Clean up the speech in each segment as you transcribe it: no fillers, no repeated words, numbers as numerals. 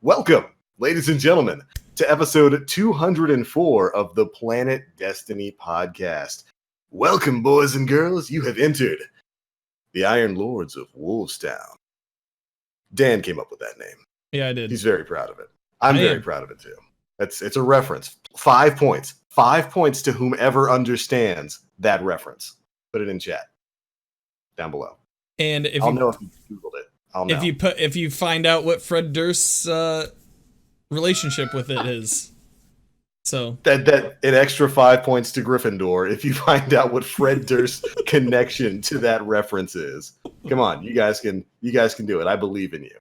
Welcome, ladies and gentlemen, to episode 204 of the Planet Destiny podcast. Welcome, boys and girls. You have entered the Iron Lords of Wolvestown. Dan came up with that name. Yeah, I did. He's very proud of it. I'm very proud of it too. It's a reference. 5 points. 5 points to whomever understands that reference. Put it in chat down below. And if I'll know if you Googled it. I'll know. If you find out what Fred Durst's relationship with it is. So that an extra 5 points to Gryffindor if you find out what Fred Durst's connection to that reference is. Come on, you guys can do it. I believe in you.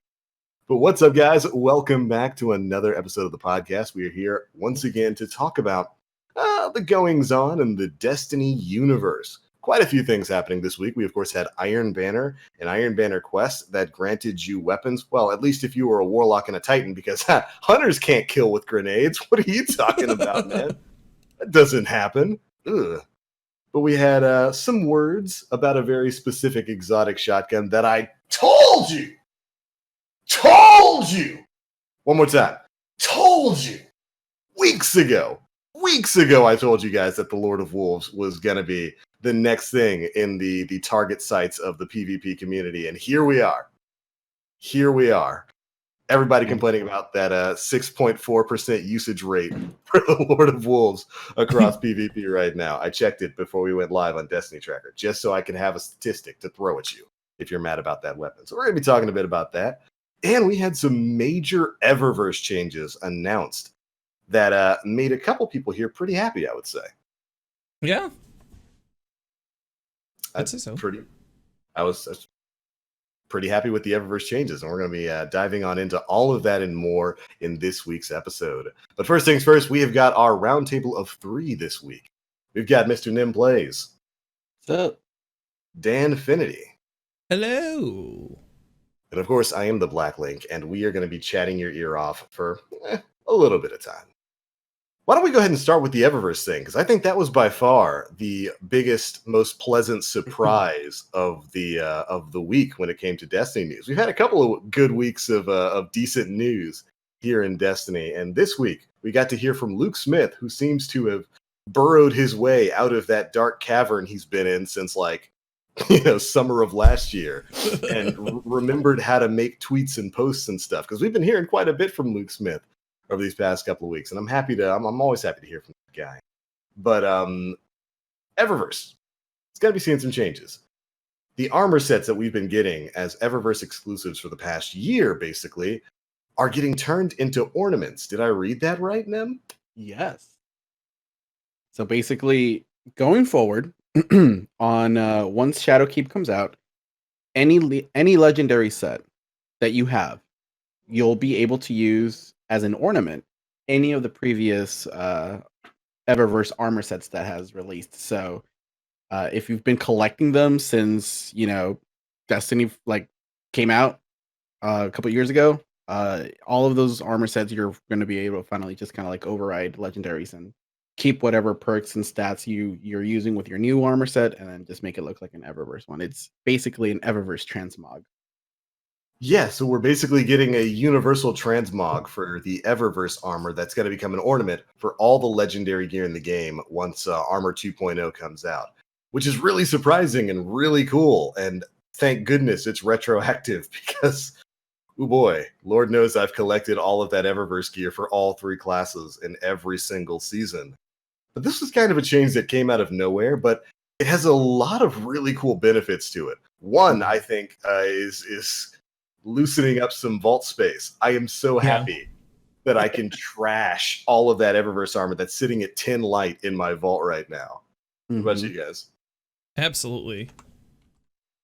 But what's up, guys? Welcome back to another episode of the podcast. We are here once again to talk about the goings-on in the Destiny universe. Quite a few things happening this week. We, of course, had Iron Banner and Iron Banner Quest that granted you weapons. Well, at least if you were a Warlock and a Titan, because hunters can't kill with grenades. What are you talking about, man? That doesn't happen. Ugh. But we had some words about a very specific exotic shotgun that I told you! One more time. Told you! Weeks ago, I told you guys that the Lord of Wolves was going to be the next thing in the target sites of the PvP community. And here we are. Everybody complaining about that 6.4% usage rate for the Lord of Wolves across PvP right now. I checked it before we went live on Destiny Tracker, just so I can have a statistic to throw at you if you're mad about that weapon. So we're going to be talking a bit about that. And we had some major Eververse changes announced that made a couple people here pretty happy, I would say. Yeah. I'd say so. I was pretty happy with the Eververse changes, and we're going to be diving on into all of that and more in this week's episode. But first things first, we have got our roundtable of 3 this week. We've got Mr. Nim Plays. What's up? Dan Finity. Hello. And of course, I am the Black Link, and we are going to be chatting your ear off for a little bit of time. Why don't we go ahead and start with the Eververse thing? Because I think that was by far the biggest, most pleasant surprise of the week when it came to Destiny news. We've had a couple of good weeks of decent news here in Destiny, and this week we got to hear from Luke Smith, who seems to have burrowed his way out of that dark cavern he's been in since summer of last year, and remembered how to make tweets and posts and stuff. Because we've been hearing quite a bit from Luke Smith over these past couple of weeks, and I'm always happy to hear from that guy. But Eververse, it's got to be seeing some changes. The armor sets that we've been getting as Eververse exclusives for the past year, basically, are getting turned into ornaments. Did I read that right, Nem? Yes. So basically, going forward, on once Shadowkeep comes out, any legendary set that you have, you'll be able to use as an ornament any of the previous Eververse armor sets that has released. So if you've been collecting them since Destiny came out a couple years ago, all of those armor sets, you're going to be able to finally just kind of override legendaries and keep whatever perks and stats you're using with your new armor set, and then just make it look like an Eververse one. It's basically an Eververse transmog. Yeah, so we're basically getting a universal transmog for the Eververse armor that's going to become an ornament for all the legendary gear in the game once Armor 2.0 comes out, which is really surprising and really cool. And thank goodness it's retroactive, because, oh boy, Lord knows I've collected all of that Eververse gear for all 3 classes in every single season. But this was kind of a change that came out of nowhere, but it has a lot of really cool benefits to it. One, I think, is loosening up some vault space. I am so happy that I can trash all of that Eververse armor that's sitting at 10 light in my vault right now. What about you guys? Absolutely.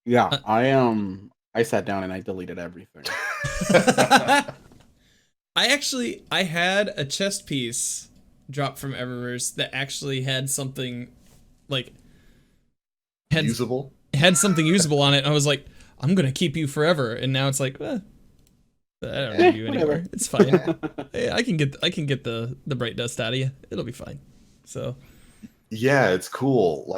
Yeah, I sat down and I deleted everything. I had a chest piece drop from Eververse that actually had something Usable? Had something usable on it, and I was like, I'm gonna keep you forever. And now it's like, I don't need you anymore. It's fine. Hey, I can get the bright dust out of you. It'll be fine. So yeah, it's cool.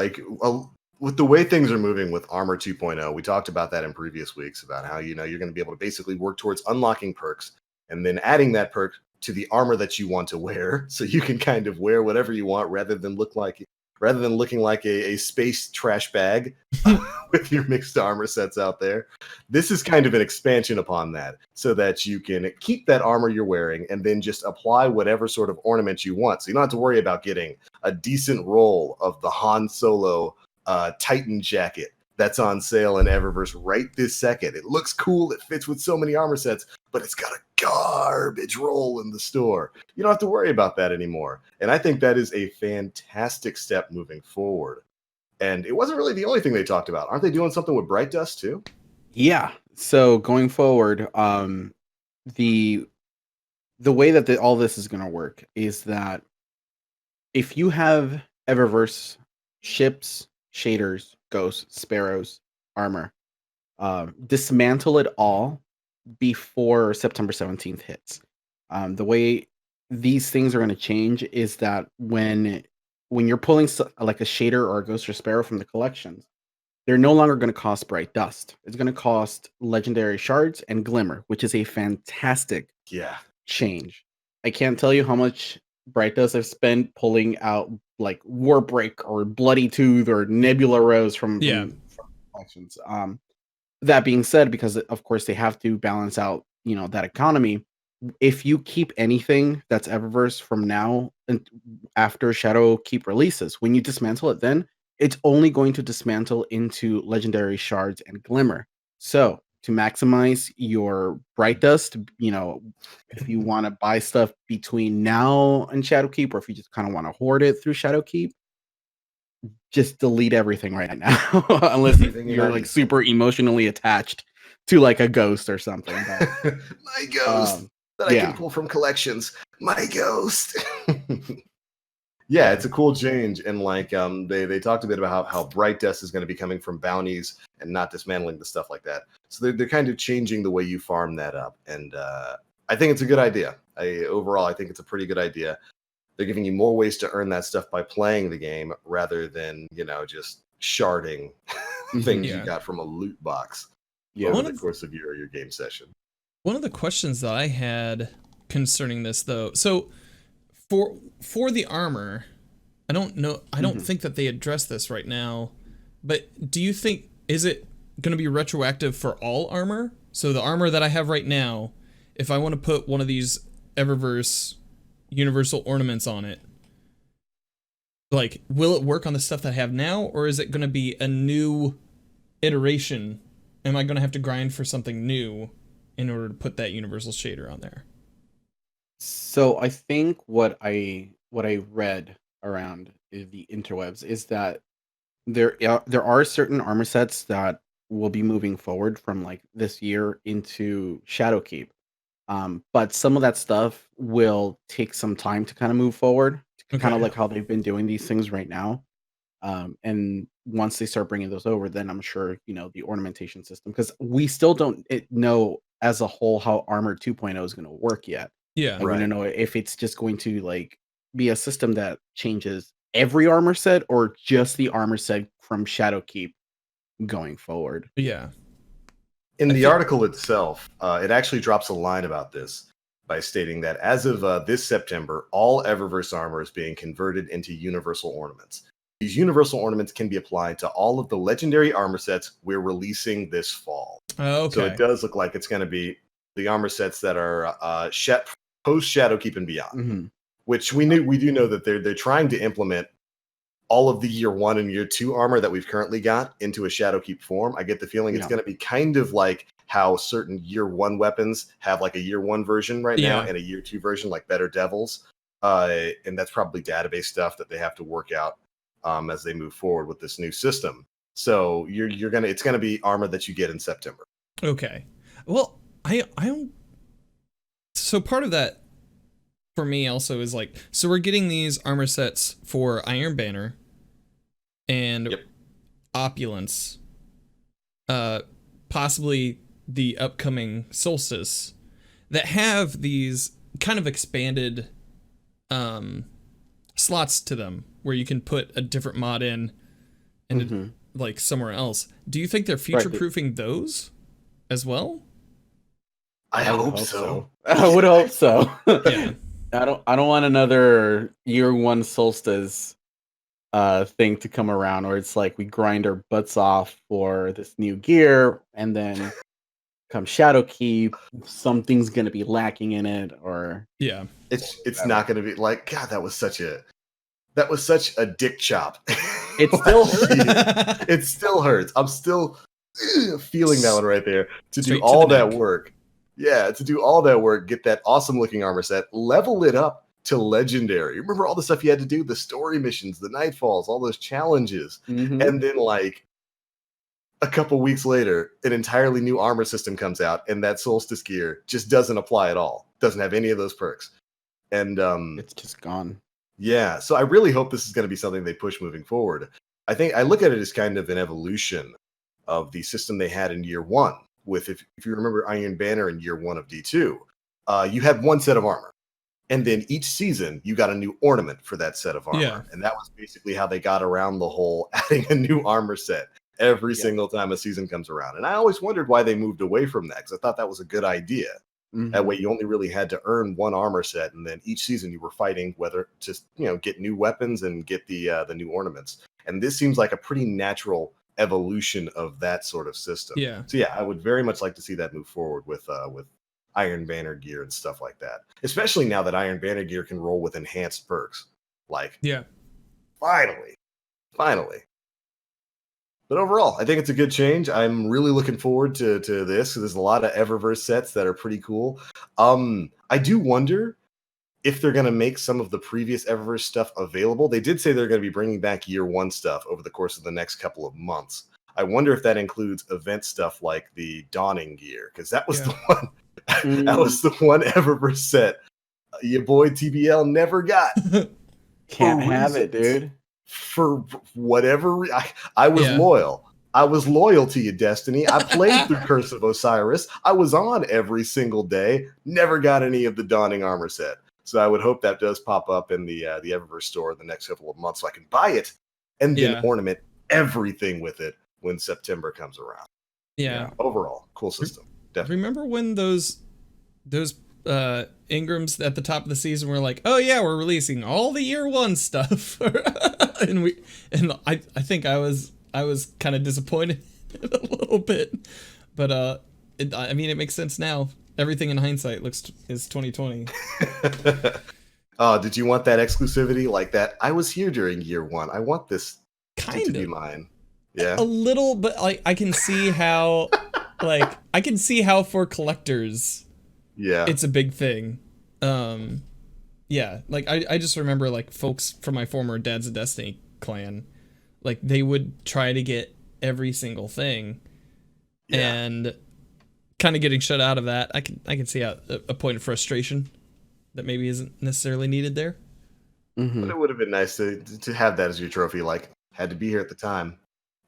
With the way things are moving with Armor 2.0, we talked about that in previous weeks about how you're going to be able to basically work towards unlocking perks and then adding that perk to the armor that you want to wear, so you can kind of wear whatever you want rather than looking like a space trash bag with your mixed armor sets out there. This is kind of an expansion upon that, so that you can keep that armor you're wearing and then just apply whatever sort of ornament you want. So you don't have to worry about getting a decent roll of the Han Solo Titan jacket that's on sale in Eververse right this second. It looks cool. It fits with so many armor sets, but it's got a garbage roll in the store. You don't have to worry about that anymore. And I think that is a fantastic step moving forward. And it wasn't really the only thing they talked about. Aren't they doing something with Bright Dust too? Yeah. So going forward, the way that all this is going to work is that if you have Eververse ships, shaders, ghosts, sparrows, armor, dismantle it all before September 17th hits. The way these things are going to change is that when you're pulling like a shader or a ghost or sparrow from the collections, they're no longer going to cost Bright Dust. It's going to cost legendary shards and glimmer, which is a fantastic change. I can't tell you how much Bright Dust I've spent pulling out like Warbreak or Bloody Tooth or Nebula Rose from collections. That being said, because of course they have to balance out, that economy. If you keep anything that's Eververse from now and after Shadowkeep releases, when you dismantle it, then it's only going to dismantle into legendary shards and glimmer. So to maximize your Bright Dust, if you want to buy stuff between now and Shadowkeep, or if you just kind of want to hoard it through Shadowkeep, just delete everything right now, unless you're like super emotionally attached to like a ghost or something. But, my ghost that I can pull from collections. My ghost. Yeah, it's a cool change, and like they talked a bit about how Bright Dust is going to be coming from bounties and not dismantling the stuff like that. So they're kind of changing the way you farm that up, and I think it's a good idea. Overall, I think it's a pretty good idea. They're giving you more ways to earn that stuff by playing the game rather than just sharding things you got from a loot box over the course of your game session. One of the questions that I had concerning this, though, so for the armor, I don't think that they address this right now, but do you think, is it going to be retroactive for all armor? So the armor that I have right now, if I want to put one of these Eververse universal ornaments on it, like, will it work on the stuff that I have now, or is it going to be a new iteration? Am I going to have to grind for something new in order to put that universal shader on there? So I think what I read around the interwebs is that there are certain armor sets that will be moving forward from like this year into Shadowkeep. But some of that stuff will take some time to kind of move forward, kind of like how they've been doing these things right now. And once they start bringing those over, then I'm sure, the ornamentation system, because we still don't know as a whole how Armor 2.0 is going to work yet. Yeah. We don't know if it's just going to like be a system that changes every armor set or just the armor set from Shadowkeep going forward. Yeah. In the article itself, it actually drops a line about this by stating that as of this September, all Eververse armor is being converted into universal ornaments. These universal ornaments can be applied to all of the legendary armor sets we're releasing this fall. Okay. So it does look like it's going to be the armor sets that are post Shadowkeep and beyond, which we do know that they're trying to implement all of the year 1 and year 2 armor that we've currently got into a Shadowkeep form. I get the feeling it's going to be kind of like how certain year 1 weapons have like a year 1 version right now and a year 2 version, like Better Devils. And that's probably database stuff that they have to work out as they move forward with this new system. So it's gonna be armor that you get in September. Okay. Well, I don't. So part of that for me also is like, so we're getting these armor sets for Iron Banner and Opulence, possibly the upcoming Solstice, that have these kind of expanded slots to them where you can put a different mod in and like somewhere else. Do you think they're future-proofing those as well? I hope so. I would hope so. Yeah. I don't want another year one solstice thing to come around where it's like we grind our butts off for this new gear and then come Shadowkeep, something's gonna be lacking in it, or Yeah. It's not going to be like, God, that was such a dick chop. It still it still hurts. I'm still feeling that one right there. To Straight do to all the that neck. work. Yeah, to do all that work, get that awesome looking armor set, level it up to legendary. Remember all the stuff you had to do, the story missions, the nightfalls, all those challenges. Mhm. And then like a couple weeks later, an entirely new armor system comes out, and that solstice gear just doesn't apply at all. Doesn't have any of those perks. And It's just gone. yeah, so I really hope this is going to be something they push moving forward. I think I look at it as kind of an evolution of the system they had in year one. With if you remember Iron Banner in year one of D2, you had one set of armor, and then each season you got a new ornament for that set of armor, Yeah. and that was basically how they got around the whole adding a new armor set every single time a season comes around. And I always wondered why they moved away from that because I thought that was a good idea. That Mhm. way, you only really had to earn one armor set, and then each season you were fighting whether just get new weapons and get the new ornaments. And this seems like a pretty natural evolution of that sort of system. Yeah. So yeah, I would very much like to see that move forward with Iron Banner gear and stuff like that. Especially now that Iron Banner gear can roll with enhanced perks. Like Yeah. finally. But overall, I think it's a good change. I'm really looking forward to this. There's a lot of Eververse sets that are pretty cool. I do wonder if they're going to make some of the previous Eververse stuff available. They did say they're going to be bringing back year one stuff over the course of the next couple of months. I wonder if that includes event stuff like the Dawning gear, because that was Yeah. the one. That was the one Eververse set your boy TBL never got. Can't for have it, reasons. dude. For whatever I was Yeah. loyal. I was loyal to you, Destiny. I played through Curse of Osiris. I was on every single day. Never got any of the Dawning armor set. So I would hope that does pop up in the Eververse store in the next couple of months so I can buy it and then Yeah. ornament everything with it when September comes around. Yeah. Overall, cool system. Definitely. Remember when those Ingrams at the top of the season were like, "Oh yeah, we're releasing all the year one stuff," and I think I was kind of disappointed a little bit, but I mean it makes sense now. Everything in hindsight is 2020. Oh, did you want that exclusivity like that? I was here during year one. I want this to Kind be of mine. Yeah. a little, but like I can see how for collectors Yeah. it's a big thing. Yeah, like I just remember like folks from my former Dad's of Destiny clan, like they would try to get every single thing, Yeah. and kind of getting shut out of that. I can see a point of frustration that maybe isn't necessarily needed there. But it would have been nice to have that as your trophy. Like, had to be here at the time.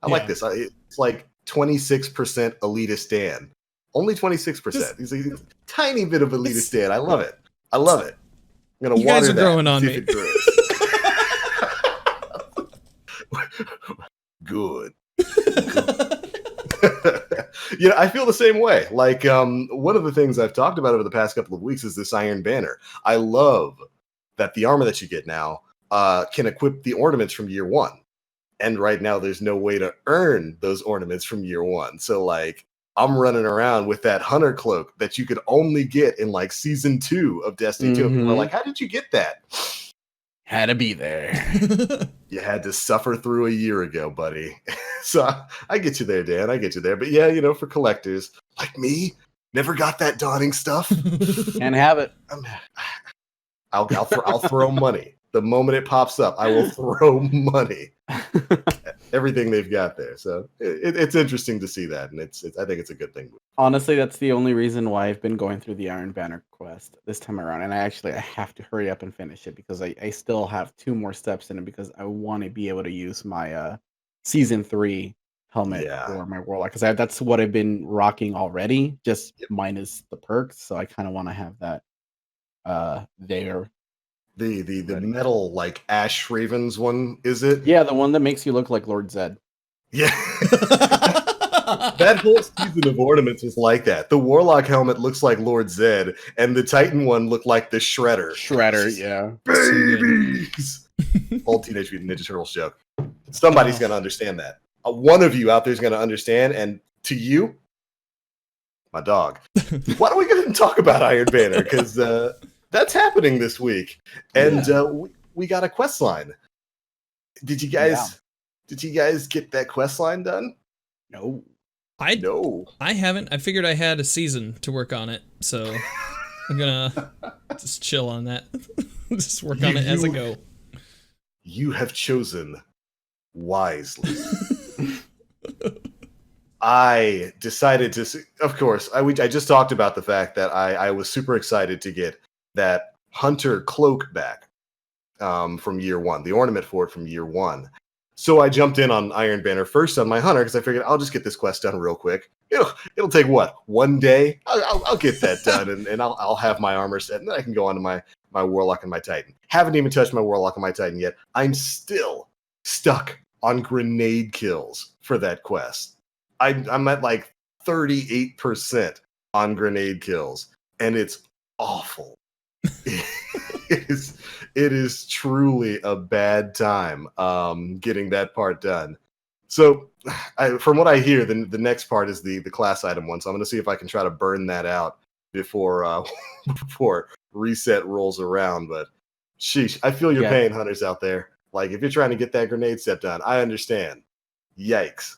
I like Yeah. this. It's like 26% elitist Dan. Only 26%. He's a tiny bit of elitist Dan. I love it. I'm gonna You guys water are that growing and on see me. if it grows. Good. I feel the same way. Like, one of the things I've talked about over the past couple of weeks is this Iron Banner. I love that the armor that you get now can equip the ornaments from year one. And right now, there's no way to earn those ornaments from year one. So, like, I'm running around with that hunter cloak that you could only get in like season 2 of Destiny 2. People are Mhm. like, how did you get that? Had to be there. You had to suffer through a year ago, buddy. So I get you there, Dan. I get you there. But yeah, for collectors like me, never got that Dawning stuff. Can't have it. I'll throw money. The moment it pops up, I will throw money. Everything they've got there. So it's interesting to see that, and it's I think it's a good thing. Honestly, that's the only reason why I've been going through the Iron Banner quest this time around, and I have to hurry up and finish it because I still have 2 more steps in it because I want to be able to use my season 3 helmet Yeah. for my warlock because that's what I've been rocking already, just minus the perks. So I kind of want to have that there. The Ready. metal like Ash Ravens one, is it? Yeah, the one that makes you look like Lord Zed. Yeah. That whole season of ornaments was like that. The Warlock helmet looks like Lord Zed, and the Titan one looked like the Shredder. Yeah. Babies! Whole Teenage Mutant Ninja Turtles joke. Somebody's going to understand that. One of you out there is going to understand, and to you, my dog. Why don't we go ahead and talk about Iron Banner? Because that's happening this week, and we got a quest line. Did you guys get that quest line done? No. No. I haven't. I figured I had a season to work on it, so I'm gonna just chill on that. Just work on it as I go. You have chosen wisely. I decided to, of course, I just talked about the fact that I was super excited to get that Hunter cloak back from year one, the ornament for it from year one. So I jumped in on Iron Banner first on my Hunter because I figured I'll just get this quest done real quick. It'll take what, 1 day? I'll get that done, and I'll have my armor set, and then I can go on to my Warlock and my Titan. Haven't even touched my Warlock and my Titan yet. I'm still stuck on grenade kills for that quest. I'm at like 38% on grenade kills, and it's awful. It is truly a bad time getting that part done. So from what I hear, the next part is the class item one. So I'm going to see if I can try to burn that out before before reset rolls around. But sheesh, I feel your pain, hunters out there. Like, if you're trying to get that grenade step done, I understand. Yikes.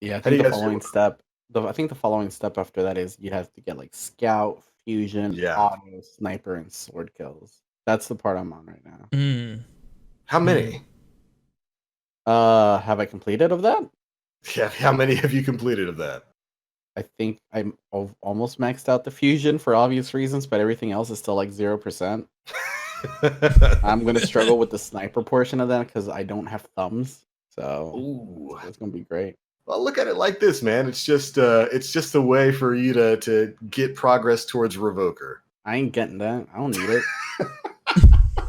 Yeah, I think the following step. I think the following step after that is you have to get like scout, fusion, auto, sniper, and sword kills. That's the part I'm on right now. How many? Have I completed of that? Yeah, how many have you completed of that? I think I'm almost maxed out the fusion for obvious reasons, but everything else is still like 0%. I'm gonna struggle with the sniper portion of that because I don't have thumbs. So it's gonna be great. Well, look at it like this, man. It's just a way for you to get progress towards Revoker. I ain't getting that. I don't need it.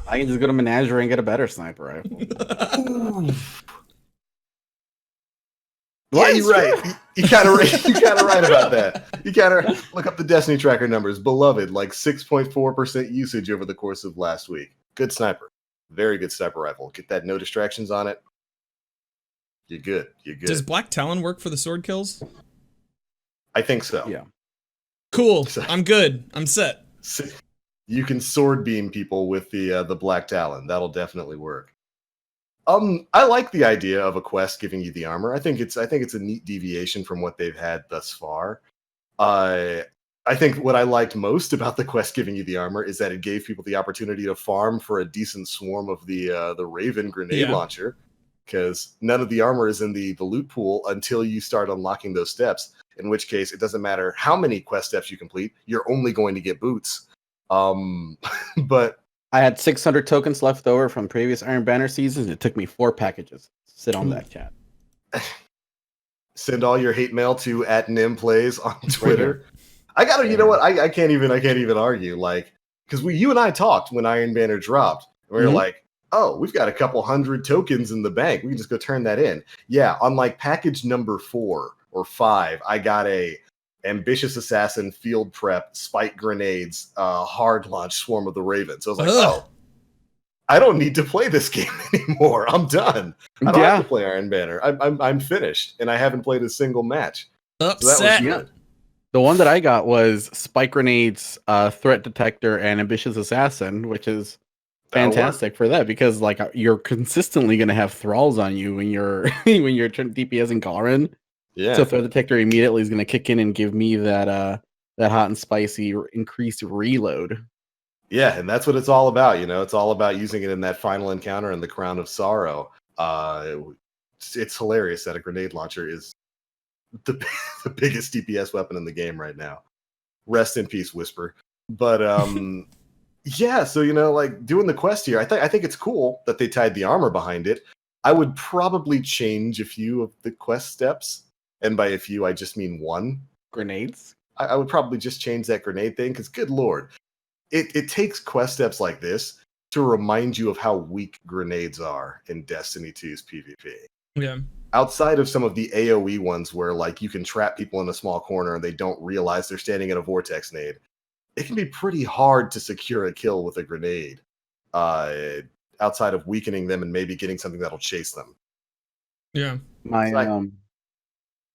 I can just go to Menagerie and get a better sniper rifle. Yeah, you're right. You kind of right about that. You kind of look up the Destiny tracker numbers. Beloved, like 6.4% usage over the course of last week. Good sniper. Very good sniper rifle. Get that no distractions on it. You're good. You're good. Does Black Talon work for the sword kills? I think so. Yeah. Cool. I'm good. I'm set. You can sword beam people with the Black Talon. That'll definitely work. I like the idea of a quest giving you the armor. I think it's a neat deviation from what they've had thus far. I think what I liked most about the quest giving you the armor is that it gave people the opportunity to farm for a decent swarm of the Raven grenade launcher, because none of the armor is in the loot pool until you start unlocking those steps, in which case it doesn't matter how many quest steps you complete, you're only going to get boots. But I had 600 tokens left over from previous Iron Banner seasons. It took me 4 packages. Sit on that chat. Send all your hate mail to @NimPlays on Twitter. I gotta, you know what? I can't even argue, like, because you and I talked when Iron Banner dropped. We were like, oh, we've got a couple hundred tokens in the bank. We can just go turn that in. Yeah, on like package number 4 or 5, I got a Ambitious Assassin Field Prep Spike Grenades Hard Launch Swarm of the Raven. So I was like, oh, I don't need to play this game anymore. I'm done. I don't have to play Iron Banner. I'm finished, and I haven't played a single match. Upset. So that was good. The one that I got was Spike Grenades, Threat Detector, and Ambitious Assassin, which is fantastic for that because like you're consistently going to have thralls on you when you're DPS in Garen. Yeah. So Threat Detector immediately is going to kick in and give me that hot and spicy increased reload. Yeah, and that's what it's all about. You know, it's all about using it in that final encounter in the Crown of Sorrow. It's hilarious that a grenade launcher is the biggest DPS weapon in the game right now. Rest in peace, Whisper. But yeah, so you know, like doing the quest here, I think it's cool that they tied the armor behind it. I would probably change a few of the quest steps. And by a few, I just mean one. Grenades? I would probably just change that grenade thing, because good lord, it takes quest steps like this to remind you of how weak grenades are in Destiny 2's PvP. Yeah. outside of some of the AoE ones where like you can trap people in a small corner and they don't realize they're standing in a vortex nade, it can be pretty hard to secure a kill with a grenade. Outside of weakening them and maybe getting something that'll chase them. Yeah. My like-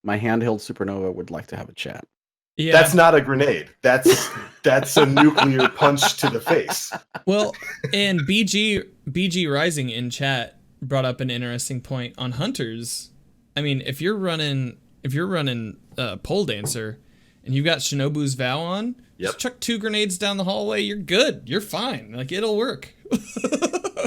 my handheld supernova would like to have a chat. Yeah. That's not a grenade. That's a nuclear punch to the face. Well, and BG Rising in chat brought up an interesting point on hunters. I mean, if you're running pole dancer and you've got Shinobu's Vow on, just chuck 2 grenades down the hallway, you're good. You're fine. Like, it'll work.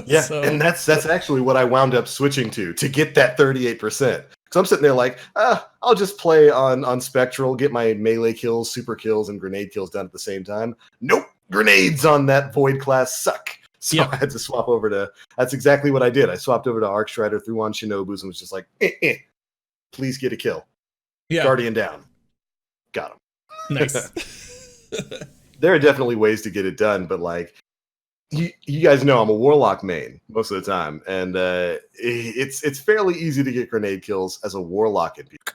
Yeah, So- and that's actually what I wound up switching to get that 38%. So I'm sitting there like, I'll just play on Spectral, get my melee kills, super kills, and grenade kills done at the same time. Nope, grenades on that Void class suck. So Yep. I had to swap over to. That's exactly what I did. I swapped over to Arcstrider, threw on Shinobu's, and was just like, please get a kill. Yeah. Guardian down. Got him. Nice. There are definitely ways to get it done, but like, you guys know I'm a Warlock main most of the time, and it's fairly easy to get grenade kills as a Warlock in PvP.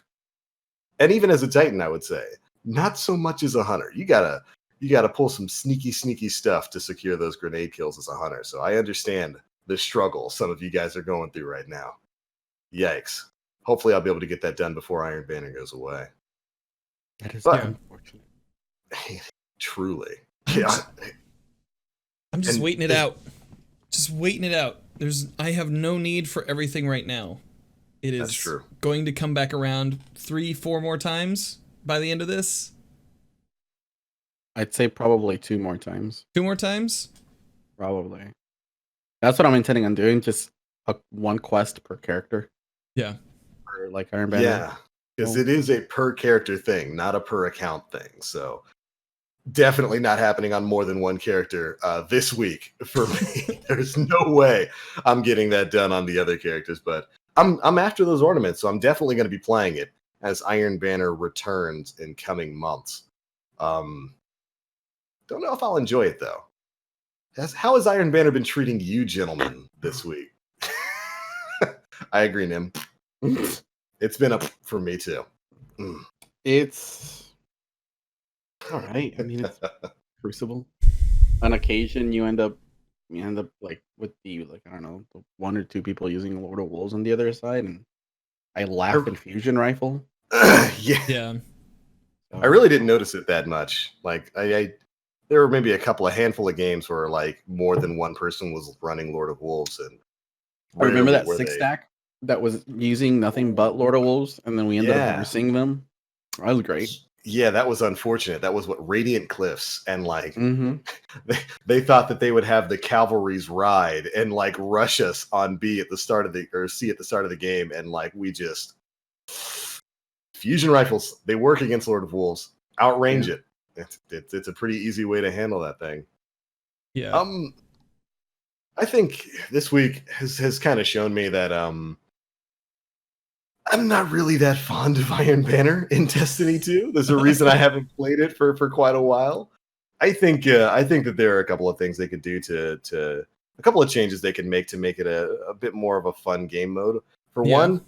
And even as a Titan, I would say, not so much as a Hunter. You gotta pull some sneaky stuff to secure those grenade kills as a Hunter. So I understand the struggle some of you guys are going through right now. Yikes. Hopefully I'll be able to get that done before Iron Banner goes away. That is But- unfortunate. Truly. Yeah. I'm just And waiting it out. Just waiting it out. I have no need for everything right now. It That's is true. going to come back around 3-4 more times by the end of this. I'd say probably 2 more times. 2 more times? Probably. That's what I'm intending on doing. Just one quest per character. Yeah. For like Iron Banner. Yeah, because it is a per character thing, not a per account thing. So definitely not happening on more than one character this week for me. There's no way I'm getting that done on the other characters, but I'm after those ornaments, so I'm definitely going to be playing it as Iron Banner returns in coming months. Don't know if I'll enjoy it though. How has Iron Banner been treating you gentlemen this week? I agree, Nim. It's been up for me too. It's all right. I mean, it's Crucible. On occasion, you end up like with the I don't know, the 1 or 2 people using Lord of Wolves on the other side, and I laugh in Fusion Rifle. Yeah, Yeah. I really didn't notice it that much. Like I there were maybe a handful of games where like more than one person was running Lord of Wolves, and I remember that rarely were 6 they- stack that was using nothing but Lord of Wolves, and then we ended Yeah. up versing them. That was great. Yeah, that was unfortunate. That was what Radiant Cliffs, and like Mm-hmm. they thought that they would have the cavalry's ride and like rush us on B at the start of C at the start of the game, and like we just fusion rifles. They work against Lord of Wolves. Outrange it. It's a pretty easy way to handle that thing. Yeah. I think this week has kind of shown me that I'm not really that fond of Iron Banner in Destiny 2. There's a reason I haven't played it for quite a while. I think that there are a couple of things they could do to a couple of changes they can make to make it a bit more of a fun game mode. For Yeah. one,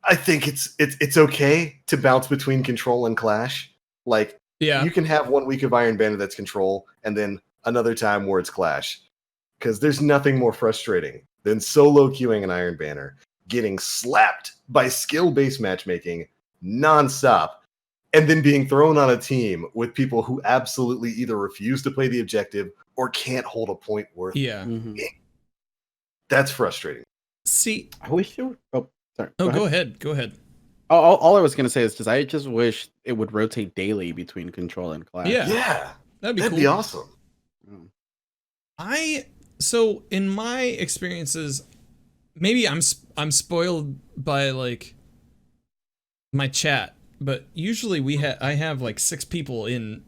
I think it's okay to bounce between control and clash. Like Yeah. you can have 1 week of Iron Banner that's control, and then another time where it's clash. Because there's nothing more frustrating than solo queuing an Iron Banner, getting slapped by skill-based matchmaking nonstop, and then being thrown on a team with people who absolutely either refuse to play the objective or can't hold a point worth. Yeah. Mm-hmm. That's frustrating. See. I wish it would. Oh, sorry. Oh, go ahead. Go ahead. All I was gonna say is I just wish it would rotate daily between control and clash. Yeah. Yeah, That'd be that'd cool. be awesome. Mm. So in my experiences, maybe I'm spoiled by like my chat, but usually I have like 6 people in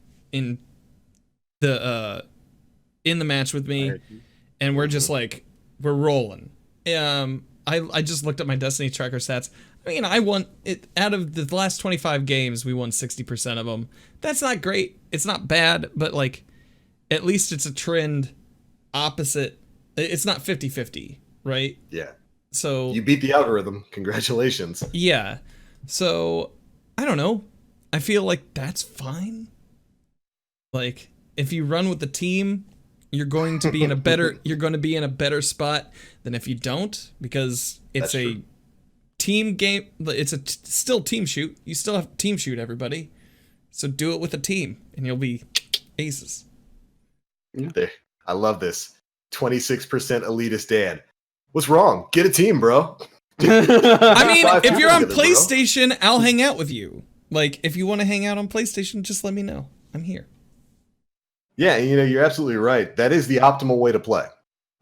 the match with me, and we're just like we're rolling. I just looked at my Destiny tracker stats. I mean, I won it out of the last 25 games. We won 60% of them. That's not great. It's not bad, but like at least it's a trend opposite. It's not 50-50, right? Yeah. So You beat the algorithm. Congratulations. yeah. So I don't know. I feel like that's fine. Like if you run with the team, you're going to be in a better spot than if you don't, because it's That's a true. team game. It's still team shoot. You still have to team shoot everybody. So do it with a team and you'll be aces. There. I love this. 26% elitist Dan. What's wrong? Get a team, bro. I mean, Five if you're on people together, bro. PlayStation, I'll hang out with you. Like, if you want to hang out on PlayStation, just let me know. I'm here. Yeah, you're absolutely right. That is the optimal way to play.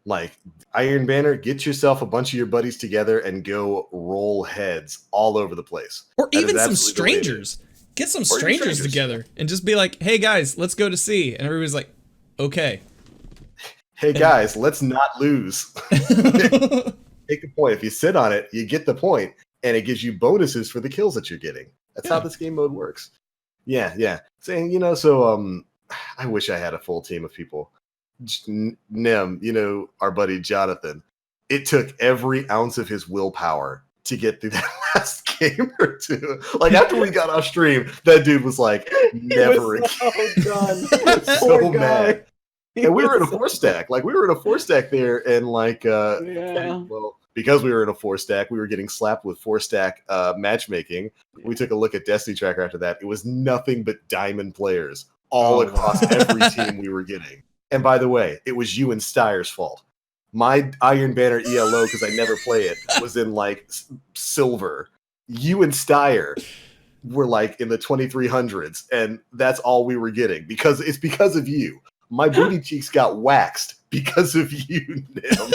Like, Iron Banner, get yourself a bunch of your buddies together and go roll heads all over the place. Or That even is some absolutely the way to do it. strangers. Get some Or even strangers strangers. together and just be like, hey guys, let's go to sea. And everybody's like, okay. Hey guys, let's not lose. Take a point. If you sit on it, you get the point, and it gives you bonuses for the kills that you're getting. That's how Yeah. this game mode works. Yeah. Saying, I wish I had a full team of people. Nem, our buddy Jonathan. It took every ounce of his willpower to get through that last game or two. Like after we got off stream, that dude was like, never again. So mad. And we were in a 4-stack. Like we were in a 4-stack there, and well, because we were in a 4-stack, we were getting slapped with 4-stack matchmaking. We took a look at Destiny Tracker after that. It was nothing but diamond players all across every team we were getting. And by the way, it was you and Steyer's fault. My Iron Banner ELO, because I never play it, was in like silver. You and Steyer were like in the 2300s, and that's all we were getting because it's because of you. My booty cheeks got waxed because of you, Nim.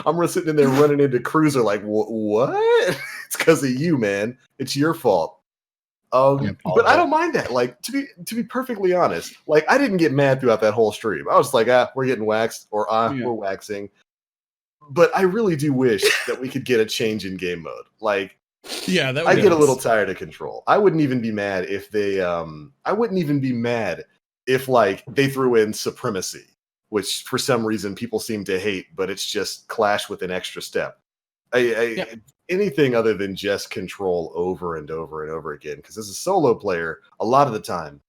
I'm sitting in there running into Cruiser like, what? It's because of you, man. It's your fault. But I don't mind that. Like to be perfectly honest, like I didn't get mad throughout that whole stream. I was like, we're getting waxed, or we're waxing. But I really do wish that we could get a change in game mode. Like, yeah, that would I be get a nice. little tired of control. I wouldn't even be mad if they I wouldn't even be mad if like they threw in supremacy, which for some reason people seem to hate, but it's just clash with an extra step. Anything other than just control over and over and over again, because as a solo player, a lot of the time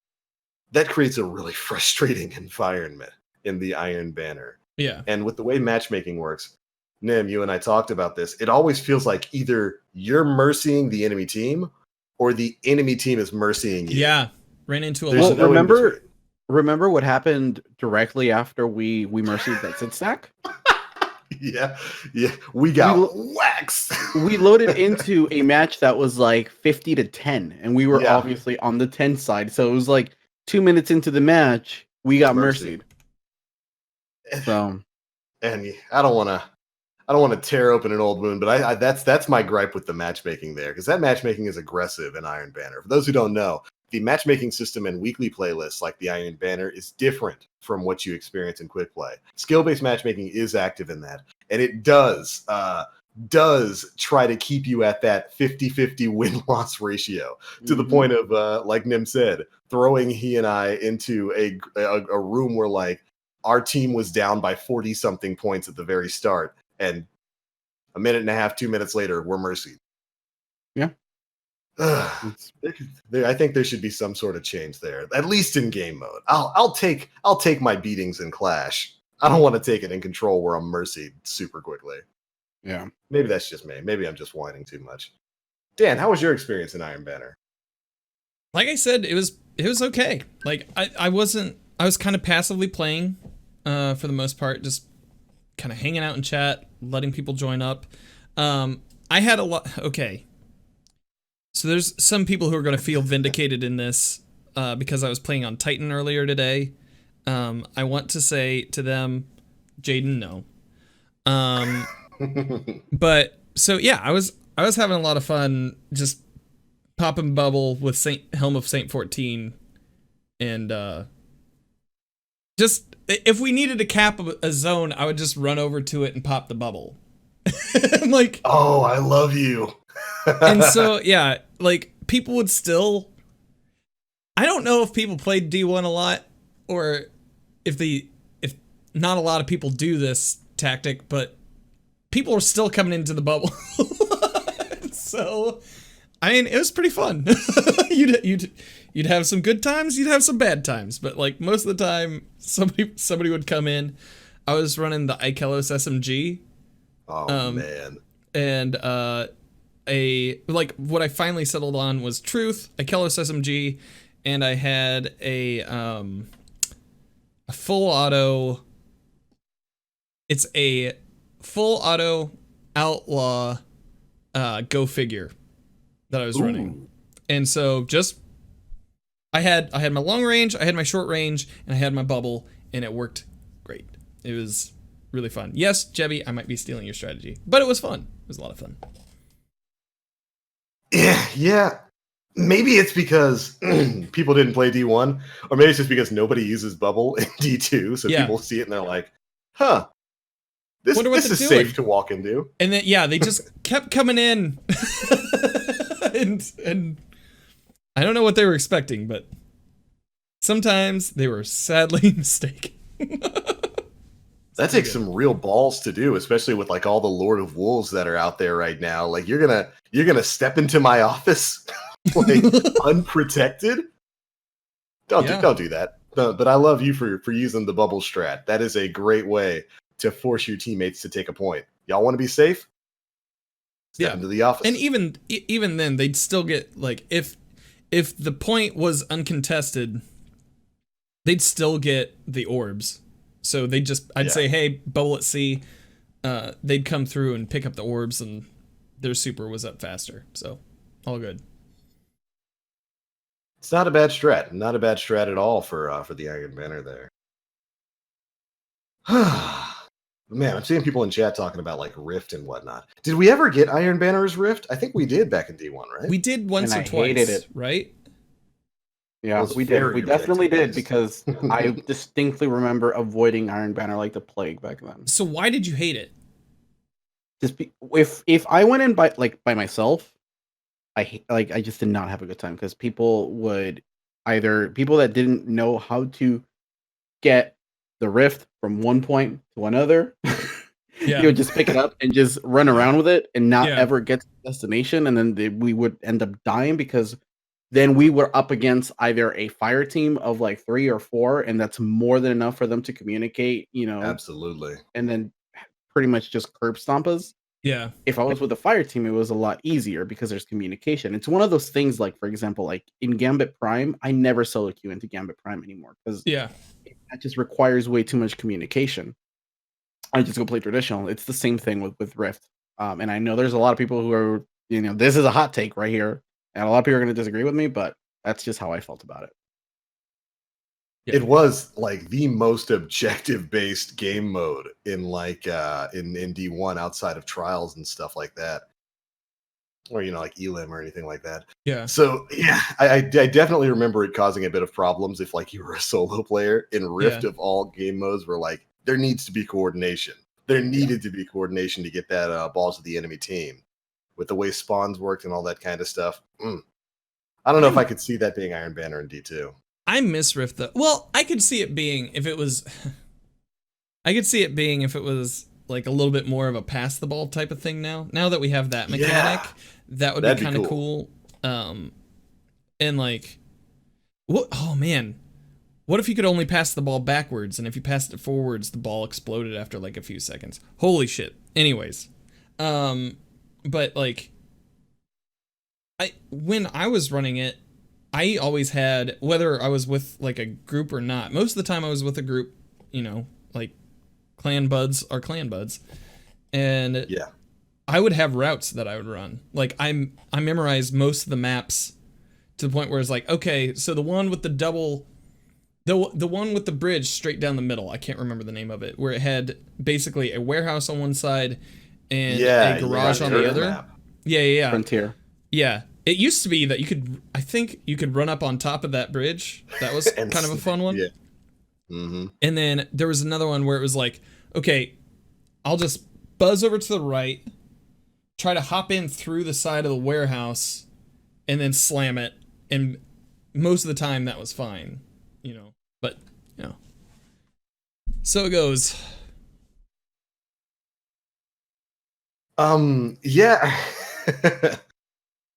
that creates a really frustrating environment in the Iron Banner. Yeah. And with the way matchmaking works, Nim, you and I talked about this. It always feels like either you're mercying the enemy team or the enemy team is mercying you. Yeah. Ran into a There's lot. no in between. Remember what happened directly after we mercied that Sid stack? Yeah. We got waxed. We loaded into a match that was like 50-10, and we were obviously on the 10 side. So it was like 2 minutes into the match, we got mercied. So, and I don't want to tear open an old wound, but that's my gripe with the matchmaking there, because that matchmaking is aggressive in Iron Banner. For those who don't know, the matchmaking system and weekly playlists like the Iron Banner is different from what you experience in quick play. Skill-based matchmaking is active in that, and it does try to keep you at that 50-50 win-loss ratio to the point of, like Nim said, throwing he and I into a room where like our team was down by 40-something points at the very start, and a minute and a half, 2 minutes later, we're mercied. Yeah. I think there should be some sort of change there, at least in game mode. I'll take my beatings in Clash. I don't want to take it in Control where I'm mercied super quickly. Yeah. Maybe that's just me. Maybe I'm just whining too much. Dan, how was your experience in Iron Banner? Like I said, it was okay. Like I was kind of passively playing for the most part, just kind of hanging out in chat, letting people join up. I had a lot. Okay. So there's some people who are going to feel vindicated in this because I was playing on Titan earlier today. I want to say to them, Jaden, no. But so yeah, I was having a lot of fun just popping bubble with Helm of Saint 14, and just if we needed to cap a zone, I would just run over to it and pop the bubble. I'm like, oh, I love you. And so yeah, like people would still. I don't know if people played D1 a lot, or if not a lot of people do this tactic, but people were still coming into the bubble. So, I mean, it was pretty fun. You'd have some good times, you'd have some bad times, but like most of the time, somebody would come in. I was running the Ikelos SMG. Oh man. And what I finally settled on was Truth, Ikelos SMG, and I had a full auto. It's a full auto outlaw go figure that I was running. And so I had my long range, I had my short range, and I had my bubble, and it worked great. It was really fun. Yes, Jebby, I might be stealing your strategy, but it was fun. It was a lot of fun. Yeah. Maybe it's because people didn't play D1, or maybe it's just because nobody uses bubble in D2, so people see it and they're like, huh, this is safe to walk into. And then, they just kept coming in. and I don't know what they were expecting, but sometimes they were sadly mistaken. That takes some real balls to do, especially with like all the Lord of Wolves that are out there right now. Like you're gonna step into my office like unprotected. Don't do that. No, but I love you for using the bubble strat. That is a great way to force your teammates to take a point. Y'all want to be safe? Step into the office. And even then, they'd still get like if the point was uncontested, they'd still get the orbs. So I'd say, hey, bubble at C. They'd come through and pick up the orbs, and their super was up faster. So, all good. It's not a bad strat. Not a bad strat at all for the Iron Banner there. Man, I'm seeing people in chat talking about like Rift and whatnot. Did we ever get Iron Banner's Rift? I think we did back in D1, right? We did once or twice. Hated it. Right? Yeah, we did. We definitely did, because I distinctly remember avoiding Iron Banner like the plague back then. So why did you hate it? If I went in by myself, I just did not have a good time, because people that didn't know how to get the rift from one point to another, you would just pick it up and just run around with it and not ever get to the destination, and then we would end up dying, because then we were up against either a fire team of like 3 or 4, and that's more than enough for them to communicate, Absolutely. And then pretty much just curb stomp us. Yeah. If I was with a fire team, it was a lot easier because there's communication. It's one of those things, like, for example, like in Gambit Prime, I never solo queue into Gambit Prime anymore, because that just requires way too much communication. I just go play traditional. It's the same thing with Rift. And I know there's a lot of people who are, this is a hot take right here, and a lot of people are going to disagree with me, but that's just how I felt about it. It was like the most objective based game mode in like in D1 outside of trials and stuff like that, or like Elim or anything like that. Yeah. So yeah, I definitely remember it causing a bit of problems if like you were a solo player in Rift. Of all game modes, where like there needs to be coordination. There needed to be coordination to get that ball to the enemy team, with the way spawns worked and all that kind of stuff. I don't know if I could see that being Iron Banner in D2. I miss Rift though. Well, I could see it being if it was like a little bit more of a pass the ball type of thing now. Now that we have that mechanic, that would be kind of cool. And like, what? Oh man, what if you could only pass the ball backwards, and if you passed it forwards, the ball exploded after like a few seconds? Holy shit. Anyways, but like, when I was running it, I always had, whether I was with like a group or not, most of the time I was with a group, like clan buds are clan buds. And I would have routes that I would run. Like I memorized most of the maps to the point where it's like, okay, so the one with the double, the one with the bridge straight down the middle, I can't remember the name of it, where it had basically a warehouse on one side and a garage on the other. Map. Yeah. Frontier. Yeah. It used to be that I think you could run up on top of that bridge. That was kind of a fun one. Yeah. Mm-hmm. And then there was another one where it was like, okay, I'll just buzz over to the right, try to hop in through the side of the warehouse, and then slam it. And most of the time that was fine, but, so it goes. Yeah.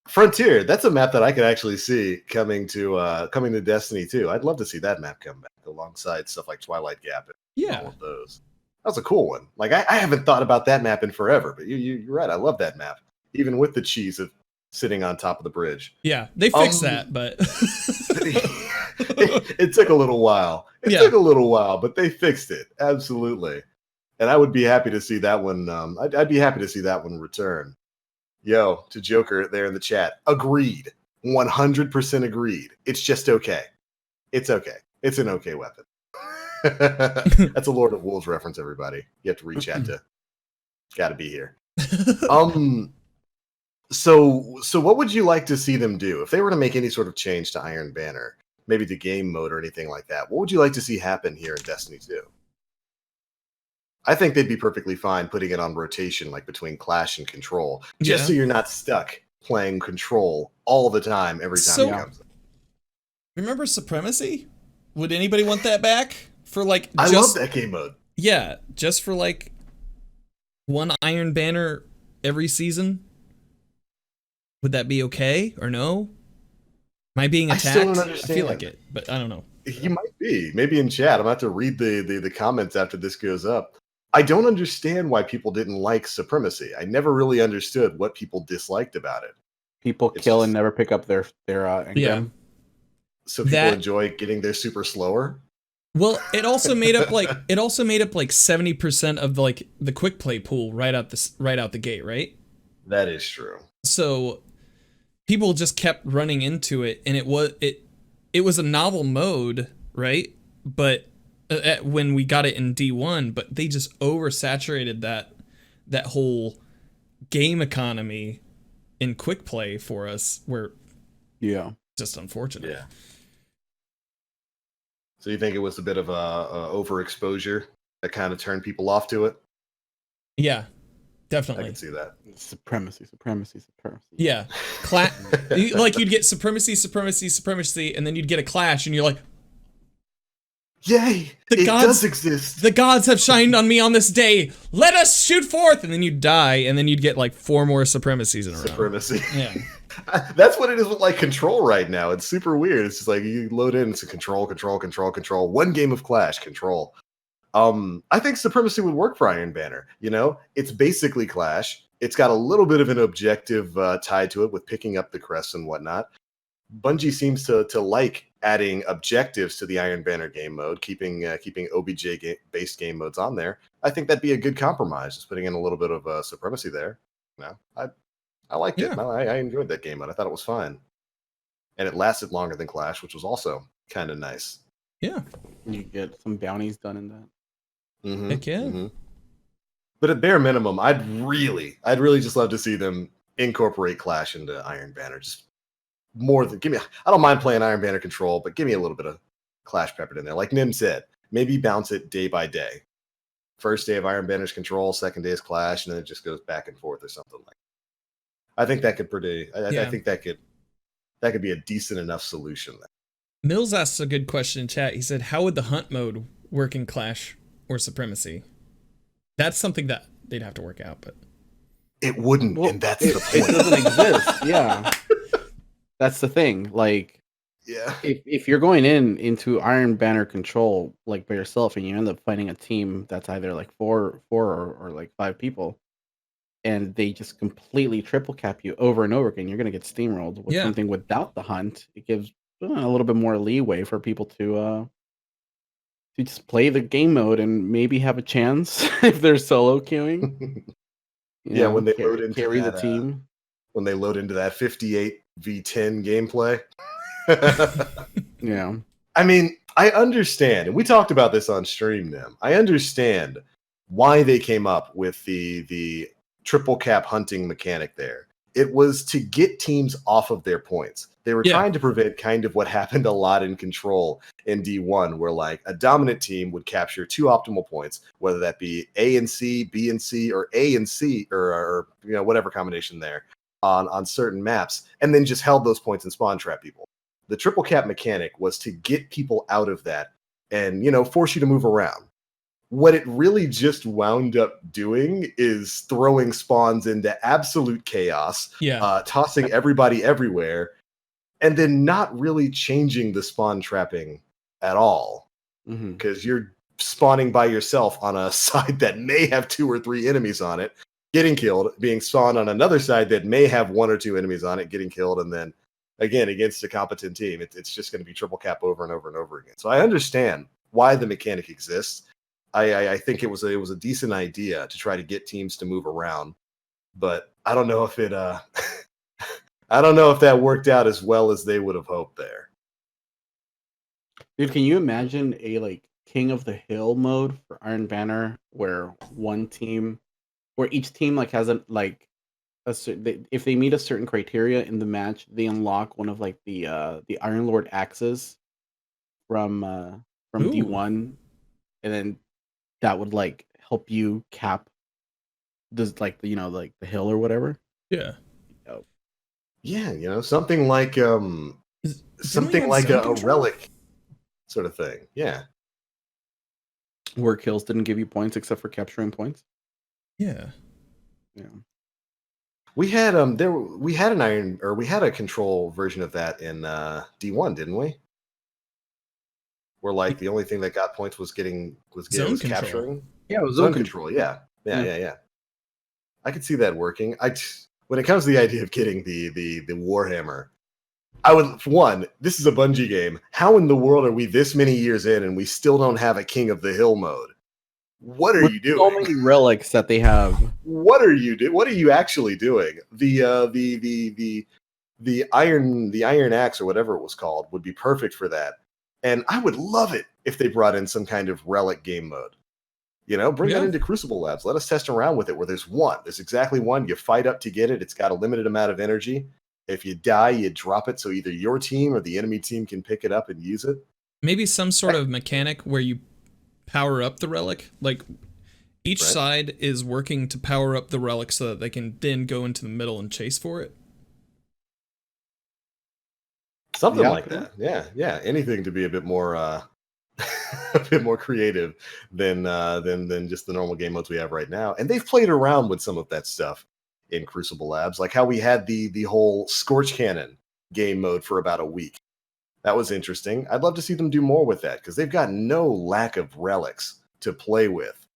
Frontier, that's a map that I could actually see coming to Destiny 2. I'd love to see that map come back alongside stuff like Twilight Gap and Yeah. all of those. That was a cool one. Like I haven't thought about that map in forever, but you're right. I love that map, even with the cheese of sitting on top of the bridge. Yeah, they fixed that, but it took a little while. It Yeah. took a little while, but they fixed it absolutely. And I would be happy to see that one. I'd be happy to see that one return. Yo, to Joker there in the chat. Agreed. 100% agreed. It's just okay. It's okay. It's an okay weapon. That's a Lord of Wolves reference, everybody. You have to reach out to. Got to be here. So what would you like to see them do if they were to make any sort of change to Iron Banner, maybe the game mode or anything like that? What would you like to see happen here in Destiny 2? I think they'd be perfectly fine putting it on rotation, like between Clash and Control, just so you're not stuck playing Control all the time every time it comes. Remember Supremacy? Would anybody want that back for like? I love that game mode. Yeah, just for like one Iron Banner every season. Would that be okay or no? Am I being attacked? I still don't understand. I feel like it, but I don't know. You might be. Maybe in chat. I'm going to have to read the comments after this goes up. I don't understand why people didn't like Supremacy. I never really understood what people disliked about it. People kill and never pick up their engram. Yeah. So people enjoy getting their super slower. Well, it also made up like 70% of the quick play pool right out the gate, right? That is true. So people just kept running into it, and it was a novel mode, right? But when we got it in D1, but they just oversaturated that whole game economy in quick play for us, where just unfortunate. Yeah. So you think it was a bit of a overexposure that kind of turned people off to it? Yeah, definitely. I can see that. Supremacy. Yeah. You'd get supremacy, and then you'd get a clash, and you're like, yay! It does exist. The gods have shined on me on this day. Let us shoot forth, and then you'd die, and then you'd get like 4 more supremacies in a row. Supremacy. Yeah. That's what it is with like Control right now. It's super weird. It's just like you load in, it's a control. One game of Clash, Control. I think Supremacy would work for Iron Banner. You know, it's basically Clash. It's got a little bit of an objective tied to it with picking up the crests and whatnot. Bungie seems to like adding objectives to the Iron Banner game mode, keeping OBJ-based game modes on there. I think that'd be a good compromise, just putting in a little bit of Supremacy there. You know, I liked it. I enjoyed that game mode. I thought it was fun. And it lasted longer than Clash, which was also kind of nice. Yeah. You get some bounties done in that. Mm-hmm. Heck yeah. Mm-hmm. But at bare minimum, I'd really just love to see them incorporate Clash into Iron Banner. Just more than I don't mind playing Iron Banner Control, but give me a little bit of Clash peppered in there. Like Nim said, maybe bounce it day by day. First day of Iron Banner's Control, second day is Clash, and then it just goes back and forth or something like that. I think that could I think that could be a decent enough solution there. Mills asked a good question in chat. He said, how would the hunt mode work in Clash or Supremacy? That's something that they'd have to work out, but it wouldn't, and that's the point. It doesn't exist. Yeah. That's the thing. Like, yeah, if you're going into Iron Banner Control like by yourself, and you end up fighting a team that's either like four or like 5 people, and they just completely triple cap you over and over again, you're gonna get steamrolled. With something without the hunt, it gives a little bit more leeway for people to just play the game mode and maybe have a chance if they're solo queuing. When they load into carry the team. When they load into that 58 v10 gameplay. Yeah. I mean, I understand, and we talked about this on stream, Nim. I understand why they came up with the triple cap hunting mechanic there. It was to get teams off of their points. They were trying to prevent kind of what happened a lot in Control in D1, where like a dominant team would capture 2 optimal points, whether that be A and C, B and C, or A and C, or you know, whatever combination there on certain maps, and then just held those points and spawn trap people. The triple cap mechanic was to get people out of that and, you know, force you to move around. what it really just wound up doing is throwing spawns into absolute chaos, Yeah. tossing everybody everywhere, and then not really changing the spawn trapping at all. Mhm. Because you're spawning by yourself on a side that may have 2 or 3 enemies on it, getting killed, being spawned on another side that may have 1 or 2 enemies on it, getting killed, and then again against a competent team, it's just going to be triple cap over and over and over again. So I understand why the mechanic exists. I think it was a decent idea to try to get teams to move around, but I don't know if it I don't know if that worked out as well as they would have hoped there. Dude, can you imagine a like King of the Hill mode for Iron Banner where each team like has if they meet a certain criteria in the match, they unlock one of like the Iron Lord axes from Ooh. D1, and then that would like help you cap this like the hill or whatever. Yeah. Yeah, something like something like a relic sort of thing. Yeah. Where kills didn't give you points except for capturing points. Yeah. Yeah. We had we had a control version of that in D1, didn't we? Where like the only thing that got points was Zone control. capturing. Yeah, it was Zone control. Yeah. I could see that working. When it comes to the idea of getting the Warhammer, this is a Bungie game. How in the world are we this many years in and we still don't have a King of the Hill mode? What are you doing? So many relics that they have. What are you doing? What are you actually doing? The iron axe or whatever it was called would be perfect for that. And I would love it if they brought in some kind of relic game mode. Bring that into Crucible Labs. Let us test around with it where there's exactly one. You fight up to get it. It's got a limited amount of energy. If you die, you drop it so either your team or the enemy team can pick it up and use it. Maybe some sort of mechanic where you power up the relic. Like each side is working to power up the relic so that they can then go into the middle and chase for it. Something like that. Yeah. Anything to be a bit more a bit more creative than just the normal game modes we have right now. And they've played around with some of that stuff in Crucible Labs, like how we had the whole Scorch Cannon game mode for about a week. That was interesting. I'd love to see them do more with that because they've got no lack of relics to play with.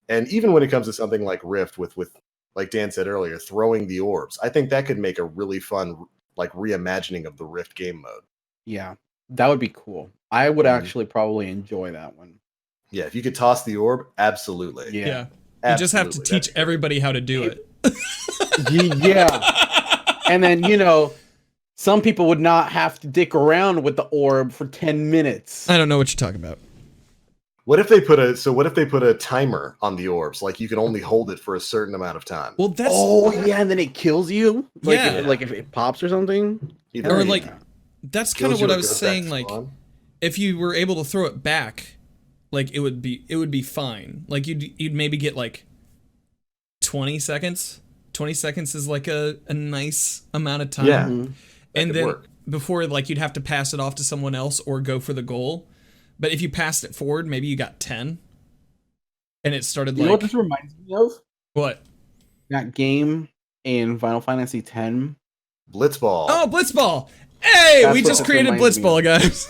And even when it comes to something like Rift with like Dan said earlier, throwing the orbs, I think that could make a really fun like reimagining of the Rift game mode. Yeah, that would be cool. I would actually probably enjoy that one. Yeah, if you could toss the orb, absolutely. Yeah. You just have to teach everybody how to do it. Yeah. And then, some people would not have to dick around with the orb for 10 minutes. I don't know what you're talking about. What if they put a timer on the orbs? Like you can only hold it for a certain amount of time. Well, that's and then it kills you. Like if it pops or something. Or like that's kind of what I was saying. Like if you were able to throw it back, like it would be fine. Like you'd maybe get like 20 seconds. 20 seconds is like a nice amount of time. Yeah. Mm-hmm. And then before like you'd have to pass it off to someone else or go for the goal. But if you passed it forward, maybe you got 10. And it started You know what this reminds me of? What? That game in Final Fantasy X. Blitzball. Oh, Blitzball! Hey, we just created Blitzball, guys.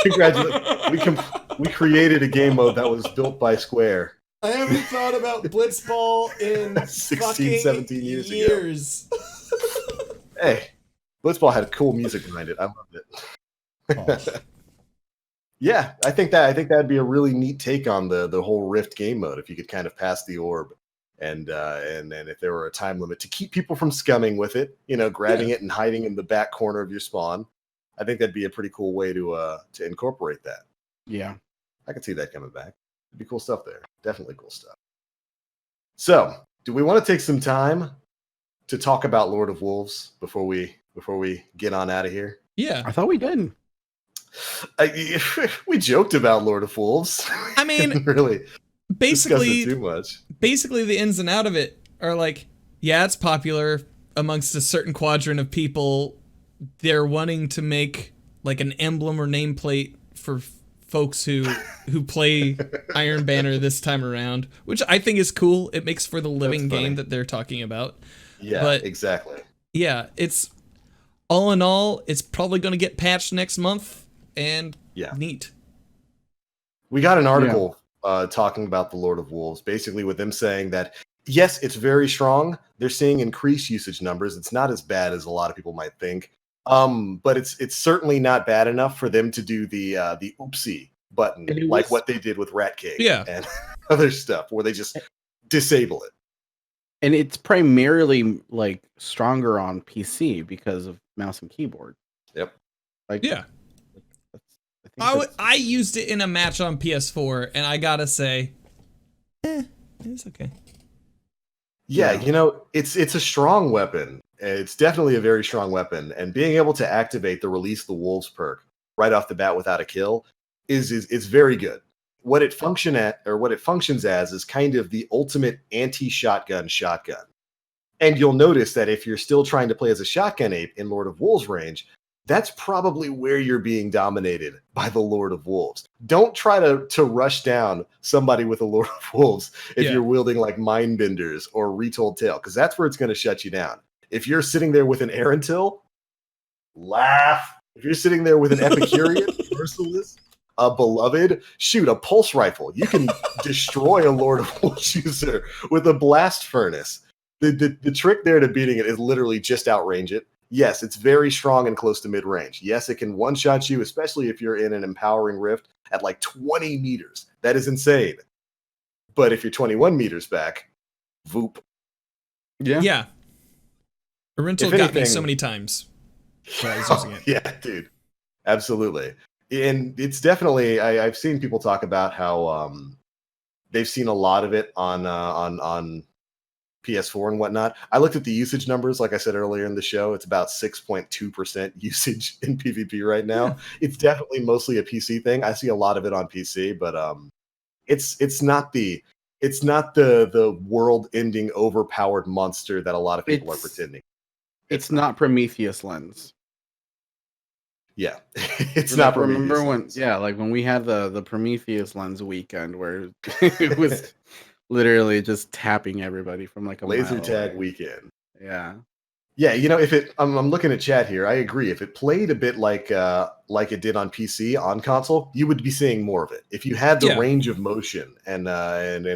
Congratulations. We created a game mode that was built by Square. I haven't thought about Blitzball in 16, 17 years ago. Hey, Blitzball had cool music behind it. I loved it. Oh. Yeah, I think that'd be a really neat take on the whole Rift game mode if you could kind of pass the orb and then if there were a time limit to keep people from scumming with it, grabbing it and hiding in the back corner of your spawn. I think that'd be a pretty cool way to incorporate that. Yeah. I could see that coming back. It'd be cool stuff there. Definitely cool stuff. So, do we want to take some time to talk about Lord of Wolves before we get on out of here? Yeah. I thought we did. We joked about Lord of Wolves. I mean, really, basically, too much. Basically, the ins and out of it are like, yeah, it's popular amongst a certain quadrant of people. They're wanting to make like an emblem or nameplate for folks who play Iron Banner this time around, which I think is cool. It makes for the living game that they're talking about. Yeah, but exactly. Yeah, it's all in all, it's probably going to get patched next month, and neat. We got an article talking about the Lord of Wolves, basically with them saying that yes, it's very strong. They're seeing increased usage numbers. It's not as bad as a lot of people might think. But it's certainly not bad enough for them to do the oopsie button, like what they did with Rat King and other stuff, where they just disable it. And it's primarily like stronger on PC because of mouse and keyboard. Yep. Like I used it in a match on PS4, and I gotta say, it's okay. Yeah, you know, it's a strong weapon. It's definitely a very strong weapon, and being able to activate the Release the Wolves perk right off the bat without a kill is very good. What it functions as is kind of the ultimate anti-shotgun shotgun. And you'll notice that if you're still trying to play as a shotgun ape in Lord of Wolves range, that's probably where you're being dominated by the Lord of Wolves. Don't try to rush down somebody with a Lord of Wolves if you're wielding like Mindbenders or Retold Tale, because that's where it's going to shut you down. If you're sitting there with an Erentil, laugh. If you're sitting there with an Epicurean, Merciless, a Beloved, shoot, a Pulse Rifle. You can destroy a Lord of Wolves user with a Blast Furnace. The trick there to beating it is literally just outrange it. Yes, it's very strong and close to mid-range. Yes, it can one-shot you, especially if you're in an Empowering Rift at like 20 meters. That is insane. But if you're 21 meters back, voop. Yeah. Erentil got me so many times. While I was using it. Yeah, dude. Absolutely. And it's definitely, I've seen people talk about how they've seen a lot of it on PS4 and whatnot. I looked at the usage numbers, like I said earlier in the show. It's about 6.2% usage in PvP right now. Yeah. It's definitely mostly a PC thing. I see a lot of it on PC, but it's not the world-ending overpowered monster that a lot of people are pretending. It's not Prometheus Lens. Yeah, it's not. Remember when we had the Prometheus Lens weekend where it was literally just tapping everybody from like a laser mile tag away. Weekend. Yeah. You know, if it, I'm looking at chat here. I agree. If it played a bit like it did on PC on console, you would be seeing more of it. If you had the range of motion and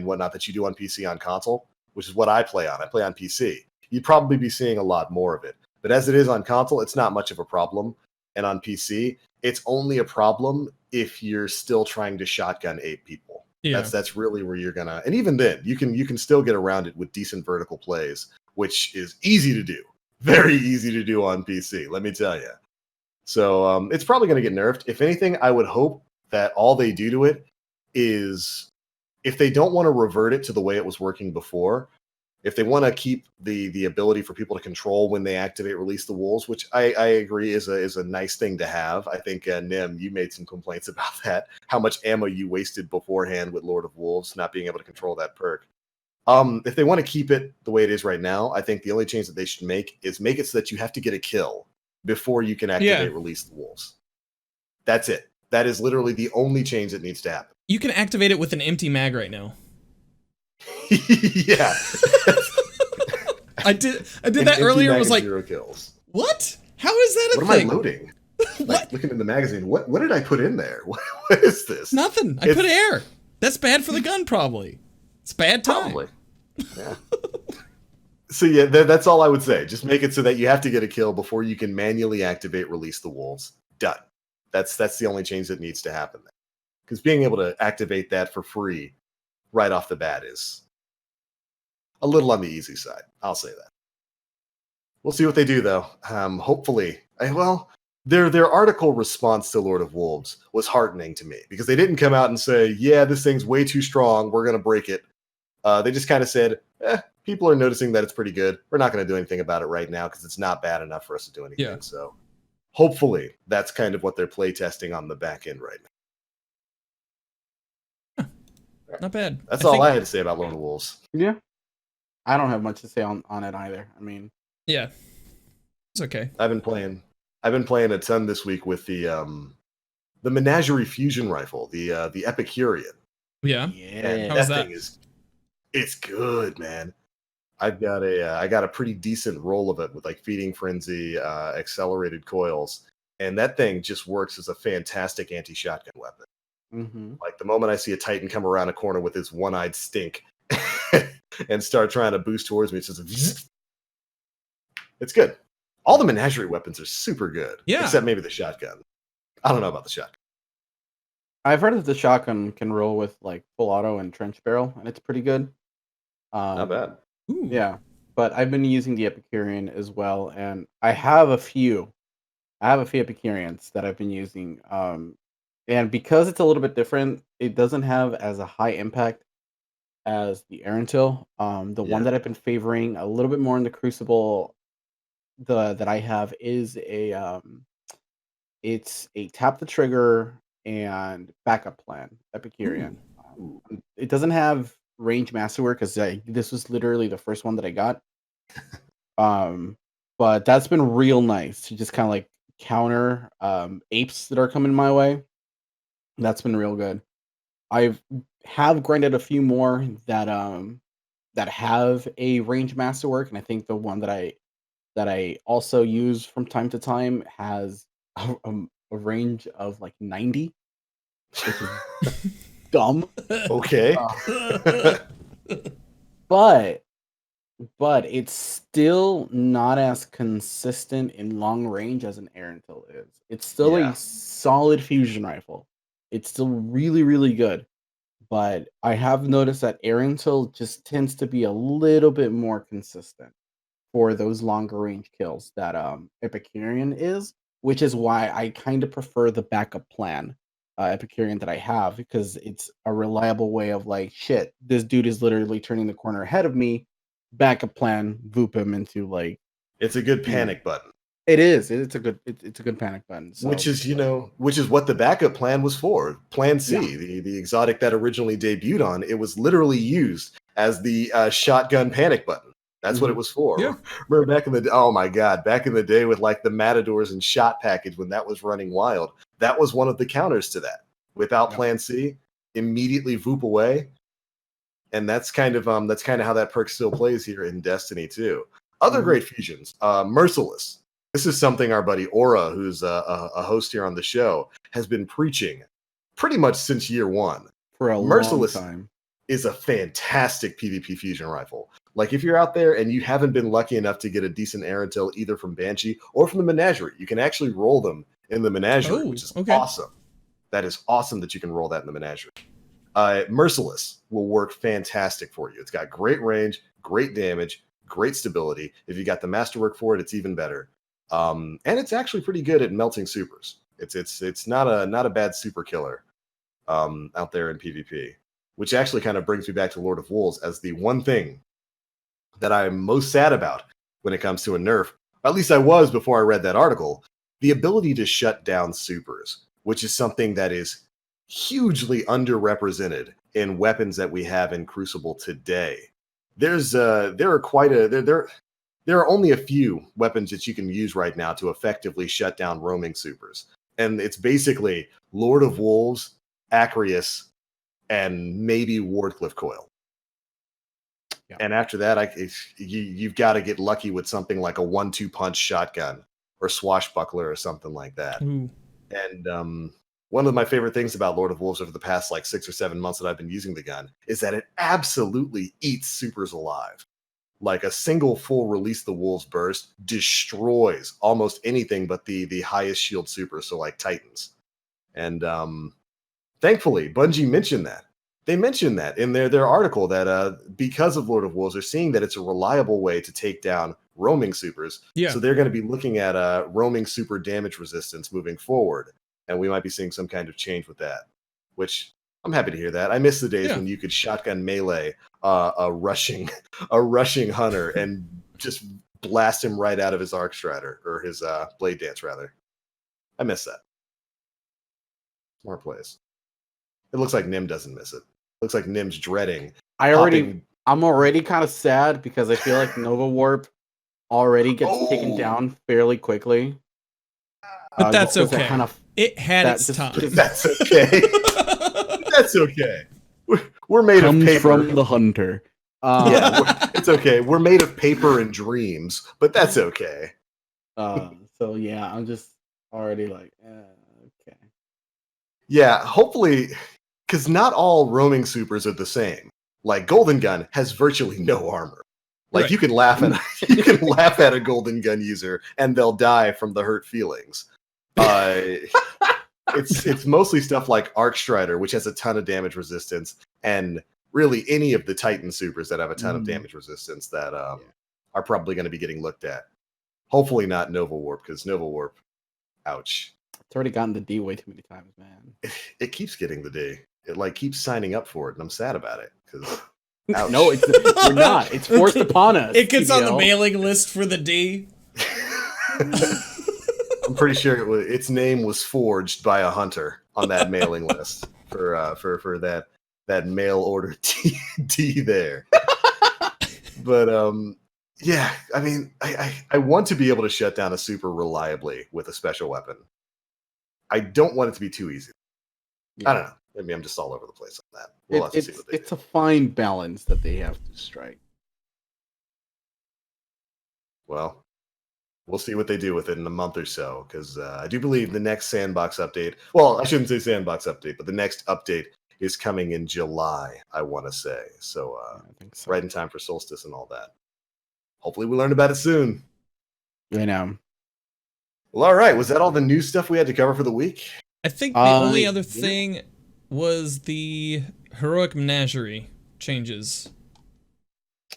whatnot that you do on PC on console, which is what I play on. I play on PC. You'd probably be seeing a lot more of it. But as it is on console, it's not much of a problem. And on PC, it's only a problem if you're still trying to shotgun 8 people. Yeah. That's really where you're gonna, and even then, you can still get around it with decent vertical plays, which is easy to do, very easy to do on PC. Let me tell you. So it's probably gonna get nerfed. If anything, I would hope that all they do to it is, if they don't want to revert it to the way it was working before, if they want to keep the ability for people to control when they activate Release the Wolves, which I agree is a nice thing to have. I think, Nim, you made some complaints about that, how much ammo you wasted beforehand with Lord of Wolves, not being able to control that perk. If they want to keep it the way it is right now, I think the only change that they should make is make it so that you have to get a kill before you can activate Release the Wolves. That's it. That is literally the only change that needs to happen. You can activate it with an empty mag right now. Yeah. I did that earlier and was like, 0 kills. What? How is that a thing? What am I loading? Like, looking in the magazine, what did I put in there? What is this? Nothing. I put air. That's bad for the gun, probably. It's bad time. Probably. Yeah. So yeah, that's all I would say. Just make it so that you have to get a kill before you can manually activate Release the Wolves. Done. That's the only change that needs to happen there. Because being able to activate that for free right off the bat is a little on the easy side. I'll say that. We'll see what they do, though. Hopefully, their article response to Lord of Wolves was heartening to me, because they didn't come out and say, yeah, this thing's way too strong, we're going to break it. They just kind of said, people are noticing that it's pretty good. We're not going to do anything about it right now because it's not bad enough for us to do anything. Yeah. So hopefully that's kind of what they're play testing on the back end right now. Not bad. That's all I had to say about Lord of Wolves. Yeah. I don't have much to say on it either. I mean, yeah, it's okay. I've been playing a ton this week with the the Menagerie fusion rifle, the Epicurean. Yeah. And How was that that? thing it's good, man. I got a pretty decent roll of it with like feeding frenzy, accelerated coils, and that thing just works as a fantastic anti-shotgun weapon. Mm-hmm. Like the moment I see a Titan come around a corner with his one-eyed stink and start trying to boost towards me, it's just it's good. All the Menagerie weapons are super good, except maybe the shotgun. I don't know about the shotgun. I've heard that the shotgun can roll with like full auto and trench barrel, and it's pretty good. Not bad. Ooh. Yeah, but I've been using the Epicurean as well, and I have a few. I have a few Epicureans that I've been using, and because it's a little bit different, it doesn't have as a high impact as the Erentil. The one Yeah. that I've been favoring a little bit more in the Crucible, that I have is it's a tap the trigger and backup plan Epicurean. It doesn't have range masterwork because this was literally the first one that I got. But that's been real nice to just kind of like counter apes that are coming my way. That's been real good. I've have grinded a few more that have a range masterwork, and I think the one that I also use from time to time has a range of like 90, which is dumb. Okay. But it's still not as consistent in long range as an Erentil is. It's still Yeah. a solid fusion rifle. It's still really, really good. But I have noticed that Erentil just tends to be a little bit more consistent for those longer range kills that Epicurean is, which is why I kind of prefer the backup plan Epicurean that I have, because it's a reliable way of like, shit, this dude is literally turning the corner ahead of me. Backup plan, voop him into like. It's a good panic button. It is. It's a good panic button. So. Which is what the backup plan was for. Plan C, the exotic that originally debuted on, it was literally used as the shotgun panic button. That's what it was for. Yeah. Remember back in the day with like the Matadors and shot package when that was running wild. That was one of the counters to that. Without Plan C, immediately voop away. And that's kind of how that perk still plays here in Destiny 2. Other great fusions, Merciless. This is something our buddy Aura, who's a host here on the show, has been preaching pretty much since year one. For a Merciless long time. is a fantastic PvP fusion rifle. Like if you're out there and you haven't been lucky enough to get a decent Erentil either from Banshee or from the Menagerie, you can actually roll them in the Menagerie, which is awesome. That is awesome that you can roll that in the Menagerie. Merciless will work fantastic for you. It's got great range, great damage, great stability. If you got the masterwork for it, it's even better. And it's actually pretty good at melting supers. It's not a bad super killer out there in PvP, which actually kind of brings me back to Lord of Wolves as the one thing that I'm most sad about when it comes to a nerf. At least I was before I read that article. The ability to shut down supers, which is something that is hugely underrepresented in weapons that we have in Crucible today. There are only a few weapons that you can use right now to effectively shut down roaming supers. And it's basically Lord of Wolves, Acrius, and maybe Wardcliff Coil. Yeah. And after that, you've got to get lucky with something like a 1-2 punch shotgun or swashbuckler or something like that. Ooh. And one of my favorite things about Lord of Wolves over the past like 6 or 7 months that I've been using the gun is that it absolutely eats supers alive. Like a single full release the Wolves burst destroys almost anything but the highest shield super, so like Titans. And thankfully, Bungie mentioned that. They mentioned that in their article that because of Lord of Wolves, they're seeing that it's a reliable way to take down roaming supers. Yeah. So they're going to be looking at roaming super damage resistance moving forward. And we might be seeing some kind of change with that, which I'm happy to hear that. I miss the days when you could shotgun melee a rushing hunter and just blast him right out of his arc strider or his blade dance rather. I miss that. Smart plays. It looks like Nim doesn't miss it. Looks like Nim's dreading. I'm already kind of sad because I feel like Nova Warp already gets taken down fairly quickly. But that's okay. It had That its just- time. That's okay. That's okay. We're made of Comes paper. from the hunter. It's okay. We're made of paper and dreams, but that's okay. So yeah, I'm just already like, okay. Yeah, hopefully, because not all roaming supers are the same. Like Golden Gun has virtually no armor. Like Right. you can laugh at a Golden Gun user and they'll die from the hurt feelings. It's mostly stuff like Arc Strider, which has a ton of damage resistance, and really any of the Titan supers that have a ton of damage resistance that are probably going to be getting looked at. Hopefully not Nova Warp, because Nova Warp, ouch. It's already gotten the D way too many times, man. It keeps getting the D. It like keeps signing up for it, and I'm sad about it because No, we're not. It's forced upon us. It gets on the TBL. mailing list for the D. I'm pretty sure its name was forged by a hunter on that mailing list for that mail order D there. But yeah, I mean, I want to be able to shut down a super reliably with a special weapon. I don't want it to be too easy. Yeah. I don't know. Maybe I'm just all over the place on that. We'll have to see what they It's do. a fine balance that they have to strike. Well, we'll see what they do with it in a month or so, because I do believe the next Sandbox update, well, I shouldn't say Sandbox update, but the next update is coming in July, I want to say. So I think so. right in time for Solstice and all that. Hopefully we learn about it soon. You know. Well, all right. Was that all the new stuff we had to cover for the week? I think the only other you know- thing was the Heroic Menagerie changes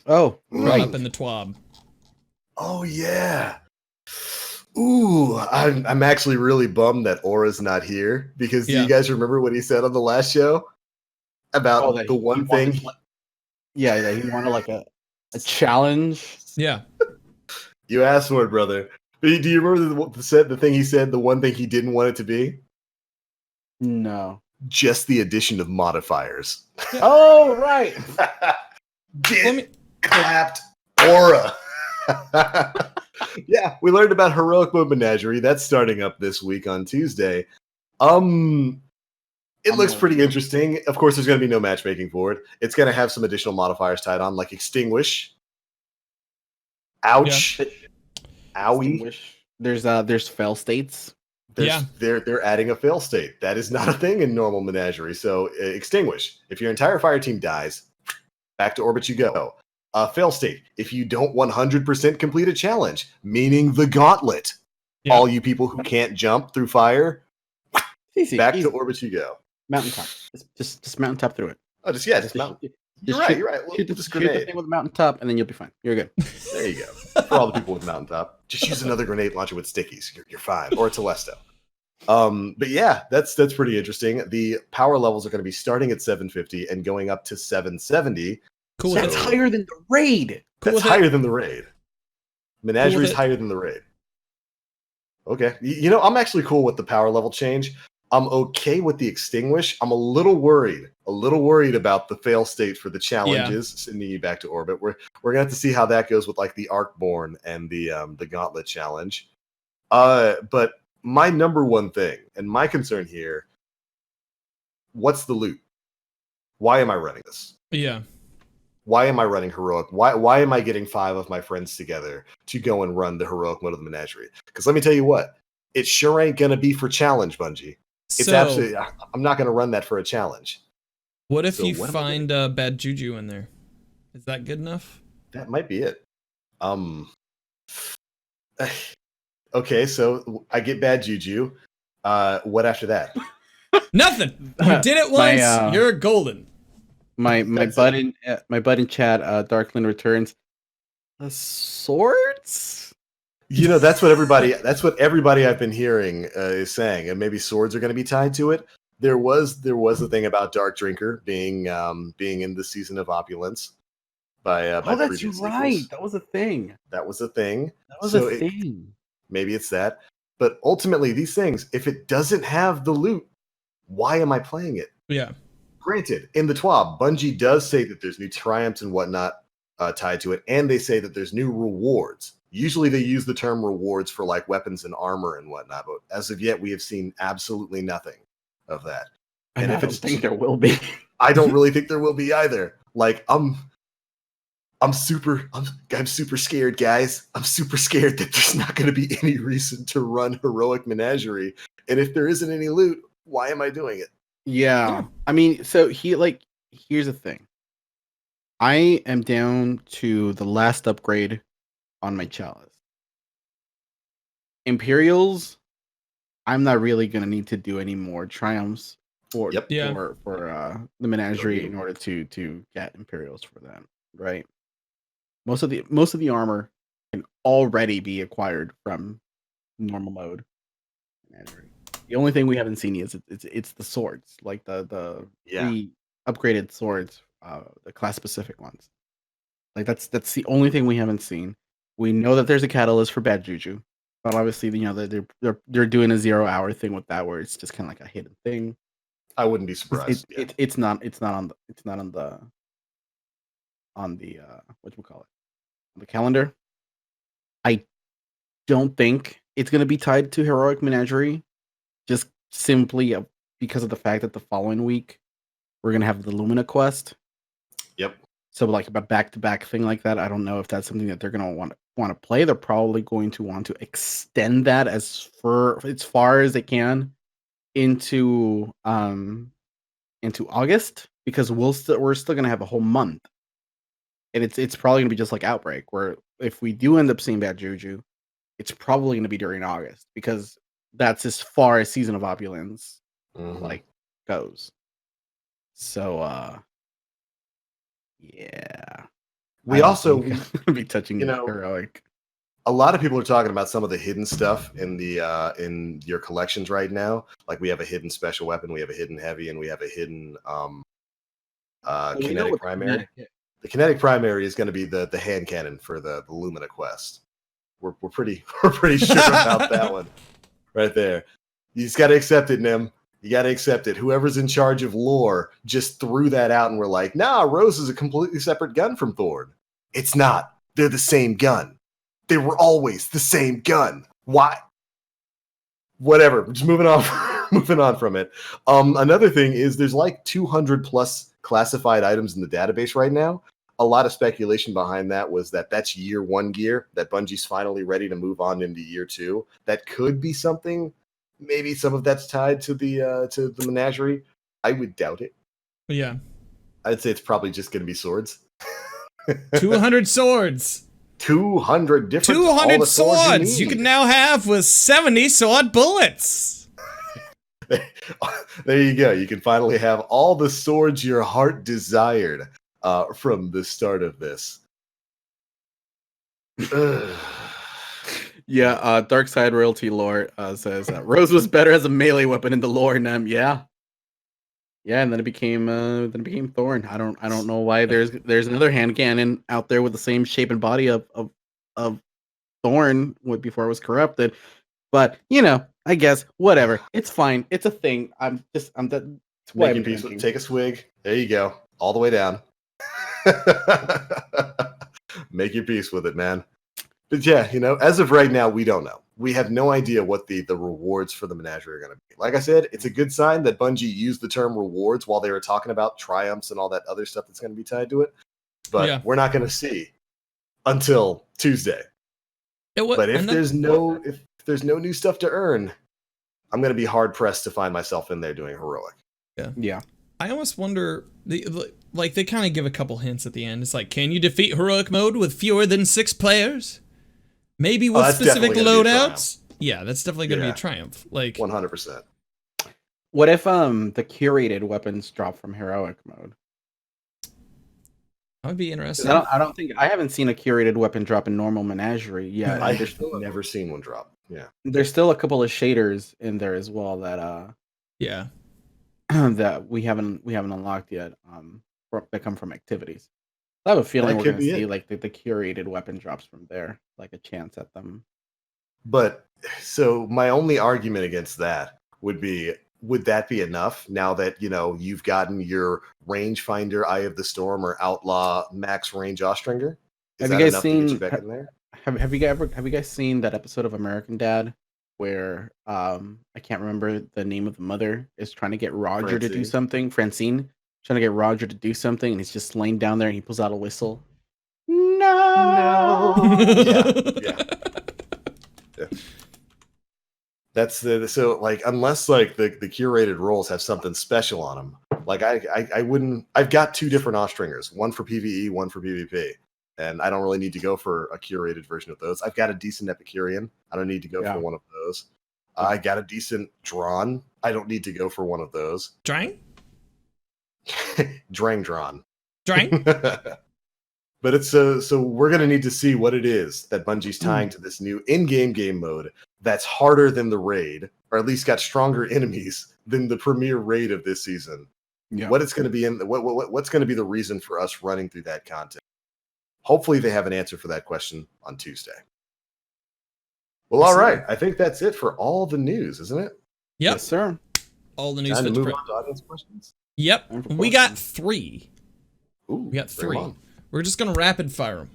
Oh, brought right. up in the TWAB. Oh, yeah. Ooh, I'm actually really bummed that Aura's not here, because do Yeah. you guys remember what he said on the last show about Oh, that the he one wanted, thing? like- yeah, that he wanted like a challenge. Yeah. You asked for it, brother. But do you remember the thing he said, the one thing he didn't want it to be? No. Just the addition of modifiers. Oh, right. Get Let me, clapped Aura. Yeah, we learned about Heroic Mode Menagerie. That's starting up this week on Tuesday. It looks pretty interesting. Of course, there's going to be no matchmaking for it. It's going to have some additional modifiers tied on, like Extinguish. Ouch. Owie. There's fail states. Yeah. They're adding a fail state. That is not a thing in normal Menagerie. So Extinguish. If your entire fire team dies, back to orbit you go. Fail state. If you don't 100% complete a challenge, meaning the gauntlet, Yeah. all you people who can't jump through fire, Easy. back easy. to orbit you go. Mountaintop. Just mountaintop through it. Oh, just mount. You're Just right. shoot- You're right. We'll Shoot the, just shoot the grenade. thing with a mountaintop, and then you'll be fine. You're good. There you go. For all the people with mountaintop, just use another grenade launcher with stickies. You're fine. Or a Telesto. But yeah, that's pretty interesting. The power levels are going to be starting at 750 and going up to 770. cool with That's it. higher than the raid. Cool That's with it. higher than the raid. Menagerie's it. higher than the raid. Okay. You know, I'm actually cool with the power level change. I'm okay with the Extinguish. I'm a little worried about the fail state for the challenges sending you back to orbit. We're gonna have to see how that goes with like the Arcborn and the Gauntlet challenge. But my number one thing and my concern here, what's the loot? Why am I running this? Yeah. Why am I running Heroic? Why am I getting 5 of my friends together to go and run the Heroic mode of the Menagerie? Because let me tell you what, it sure ain't gonna be for challenge, Bungie. It's So, absolutely. I'm not gonna run that for a challenge. what if so you what am I find bad juju in there? Is that good enough? That might be it. Okay, so I get bad juju. What after that? Nothing. You did it My, once. You're golden. My That's bud in chat, Darkland returns. Swords? You know, that's what everybody I've been hearing is saying, and maybe swords are going to be tied to it. There was a thing about Dark Drinker being in the Season of Opulence by Oh, that's previous right. sequels. That was a thing. That was a thing. That was So a thing. Maybe it's that. But ultimately, these things, if it doesn't have the loot, why am I playing it? Yeah. Granted, in the TWAB, Bungie does say that there's new triumphs and whatnot tied to it, and they say that there's new rewards Usually they use the term rewards for like weapons and armor and whatnot, but as of yet, we have seen absolutely nothing of that. And if I don't think there will be. I don't really think there will be either. Like I'm super scared, guys. I'm super scared that there's not going to be any reason to run Heroic Menagerie, and if there isn't any loot, why am I doing it? Yeah. I mean, so here's the thing. I am down to the last upgrade on my chalice. Imperials, I'm not really gonna need to do any more triumphs for the menagerie in order to get Imperials for them, right? Most of the armor can already be acquired from normal mode menagerie. The only thing we haven't seen is it's the swords, like the upgraded swords, the class specific ones. Like that's the only thing we haven't seen. We know that there's a catalyst for bad juju, but obviously they're doing a 0 hour thing with that, where it's just kind of like a hidden thing. I wouldn't be surprised. It's not on the whatchamacallit, on the calendar. I don't think it's going to be tied to Heroic Menagerie, just simply because of the fact that the following week we're going to have the Lumina quest. Yep. So like a back-to-back thing like that, I don't know if that's something that they're going to want to play. They're probably going to want to extend that as far as they can into August, because we're still going to have a whole month. And it's probably going to be just like Outbreak, where if we do end up seeing bad juju, it's probably going to be during August, because that's as far as Season of Opulence like goes. So yeah. We also be touching Heroic. A lot of people are talking about some of the hidden stuff in in your collections right now. Like we have a hidden special weapon, we have a hidden heavy, and we have a hidden kinetic primary. The kinetic primary is going to be the hand cannon for the Lumina quest. We're pretty sure about that one right there. You just got to accept it, Nim. You got to accept it. Whoever's in charge of lore just threw that out and we're like, nah, Rose is a completely separate gun from Thorn. It's not. They're the same gun. They were always the same gun. Why? Whatever. Just moving on from it. Another thing is there's like 200 plus classified items in the database right now. A lot of speculation behind that was that's year 1 gear, that Bungie's finally ready to move on into year 2. That could be something. Maybe some of that's tied to the menagerie. I would doubt it. Yeah. I'd say it's probably just going to be swords. 200 swords. 200 different 200 swords you can now have with 70 sword bullets. There you go. You can finally have all the swords your heart desired from the start of this. Yeah, Dark Side Royalty lore says Rose was better as a melee weapon in the lore. Nem, yeah, and then it became Thorn. I don't know why there's another hand cannon out there with the same shape and body of Thorn before it was corrupted. But I guess whatever. It's fine. It's a thing. Making peace with, take a swig. There you go. All the way down. Make your peace with it, man. But yeah, as of right now, we don't know. We have no idea what the rewards for the menagerie are going to be. Like I said, it's a good sign that Bungie used the term rewards while they were talking about triumphs and all that other stuff that's going to be tied to it. But we're not going to see until Tuesday. But if there's no new stuff to earn, I'm going to be hard pressed to find myself in there doing heroic. Yeah. I almost wonder, they kind of give a couple hints at the end. It's like, can you defeat heroic mode with fewer than 6 players? Maybe with specific loadouts? Yeah, that's definitely going to be a triumph. Like 100%. What if the curated weapons drop from heroic mode? That would be interesting. I haven't seen a curated weapon drop in normal menagerie yet. I've never seen one drop. Yeah. There's still a couple of shaders in there as well that that we haven't unlocked yet. That come from activities. I have a feeling we're gonna see like the curated weapon drops from there, like a chance at them. But so my only argument against that would be, would that be enough now that you've gotten your rangefinder Eye of the Storm or Outlaw max range Austringer? Have you guys seen? Back in there? have you guys seen that episode of American Dad where I can't remember the name of the mother is trying to get Roger to do Francine. something. Francine trying to get Roger to do something, and he's just laying down there and he pulls out a whistle. No. Yeah. That's so like unless like the curated roles have something special on them, like I wouldn't. I've got 2 different Ostringers, one for PvE, one for PvP, and I don't really need to go for a curated version of those. I've got a decent Epicurean. I don't need to go for one of those. I got a decent Drawn. I don't need to go for one of those. Drang? Drang Drawn. Drang? But it's so we're gonna need to see what it is that Bungie's tying to this new in-game game mode that's harder than the raid, or at least got stronger enemies than the premier raid of this season. Yeah. What it's going to be in what's going to be the reason for us running through that content? Hopefully, they have an answer for that question on Tuesday. Well, all right. I think that's it for all the news, isn't it? Yep. Yes, sir. All the news. Time to fits move for- on to audience questions. Yep. Time for We got questions. 3. Ooh, We got bring 'em 3. on. We're just gonna rapid fire them.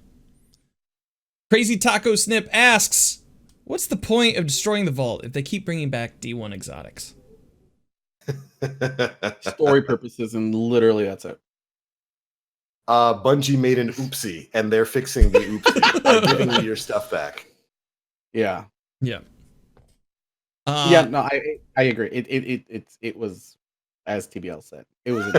Crazy Taco Snip asks, "What's the point of destroying the vault if they keep bringing back D1 exotics?" Story purposes, and literally that's it. Bungie made an oopsie, and they're fixing the oopsie by giving you your stuff back. Yeah. Yeah. Yeah. No, I agree. It was, as TBL said, it was.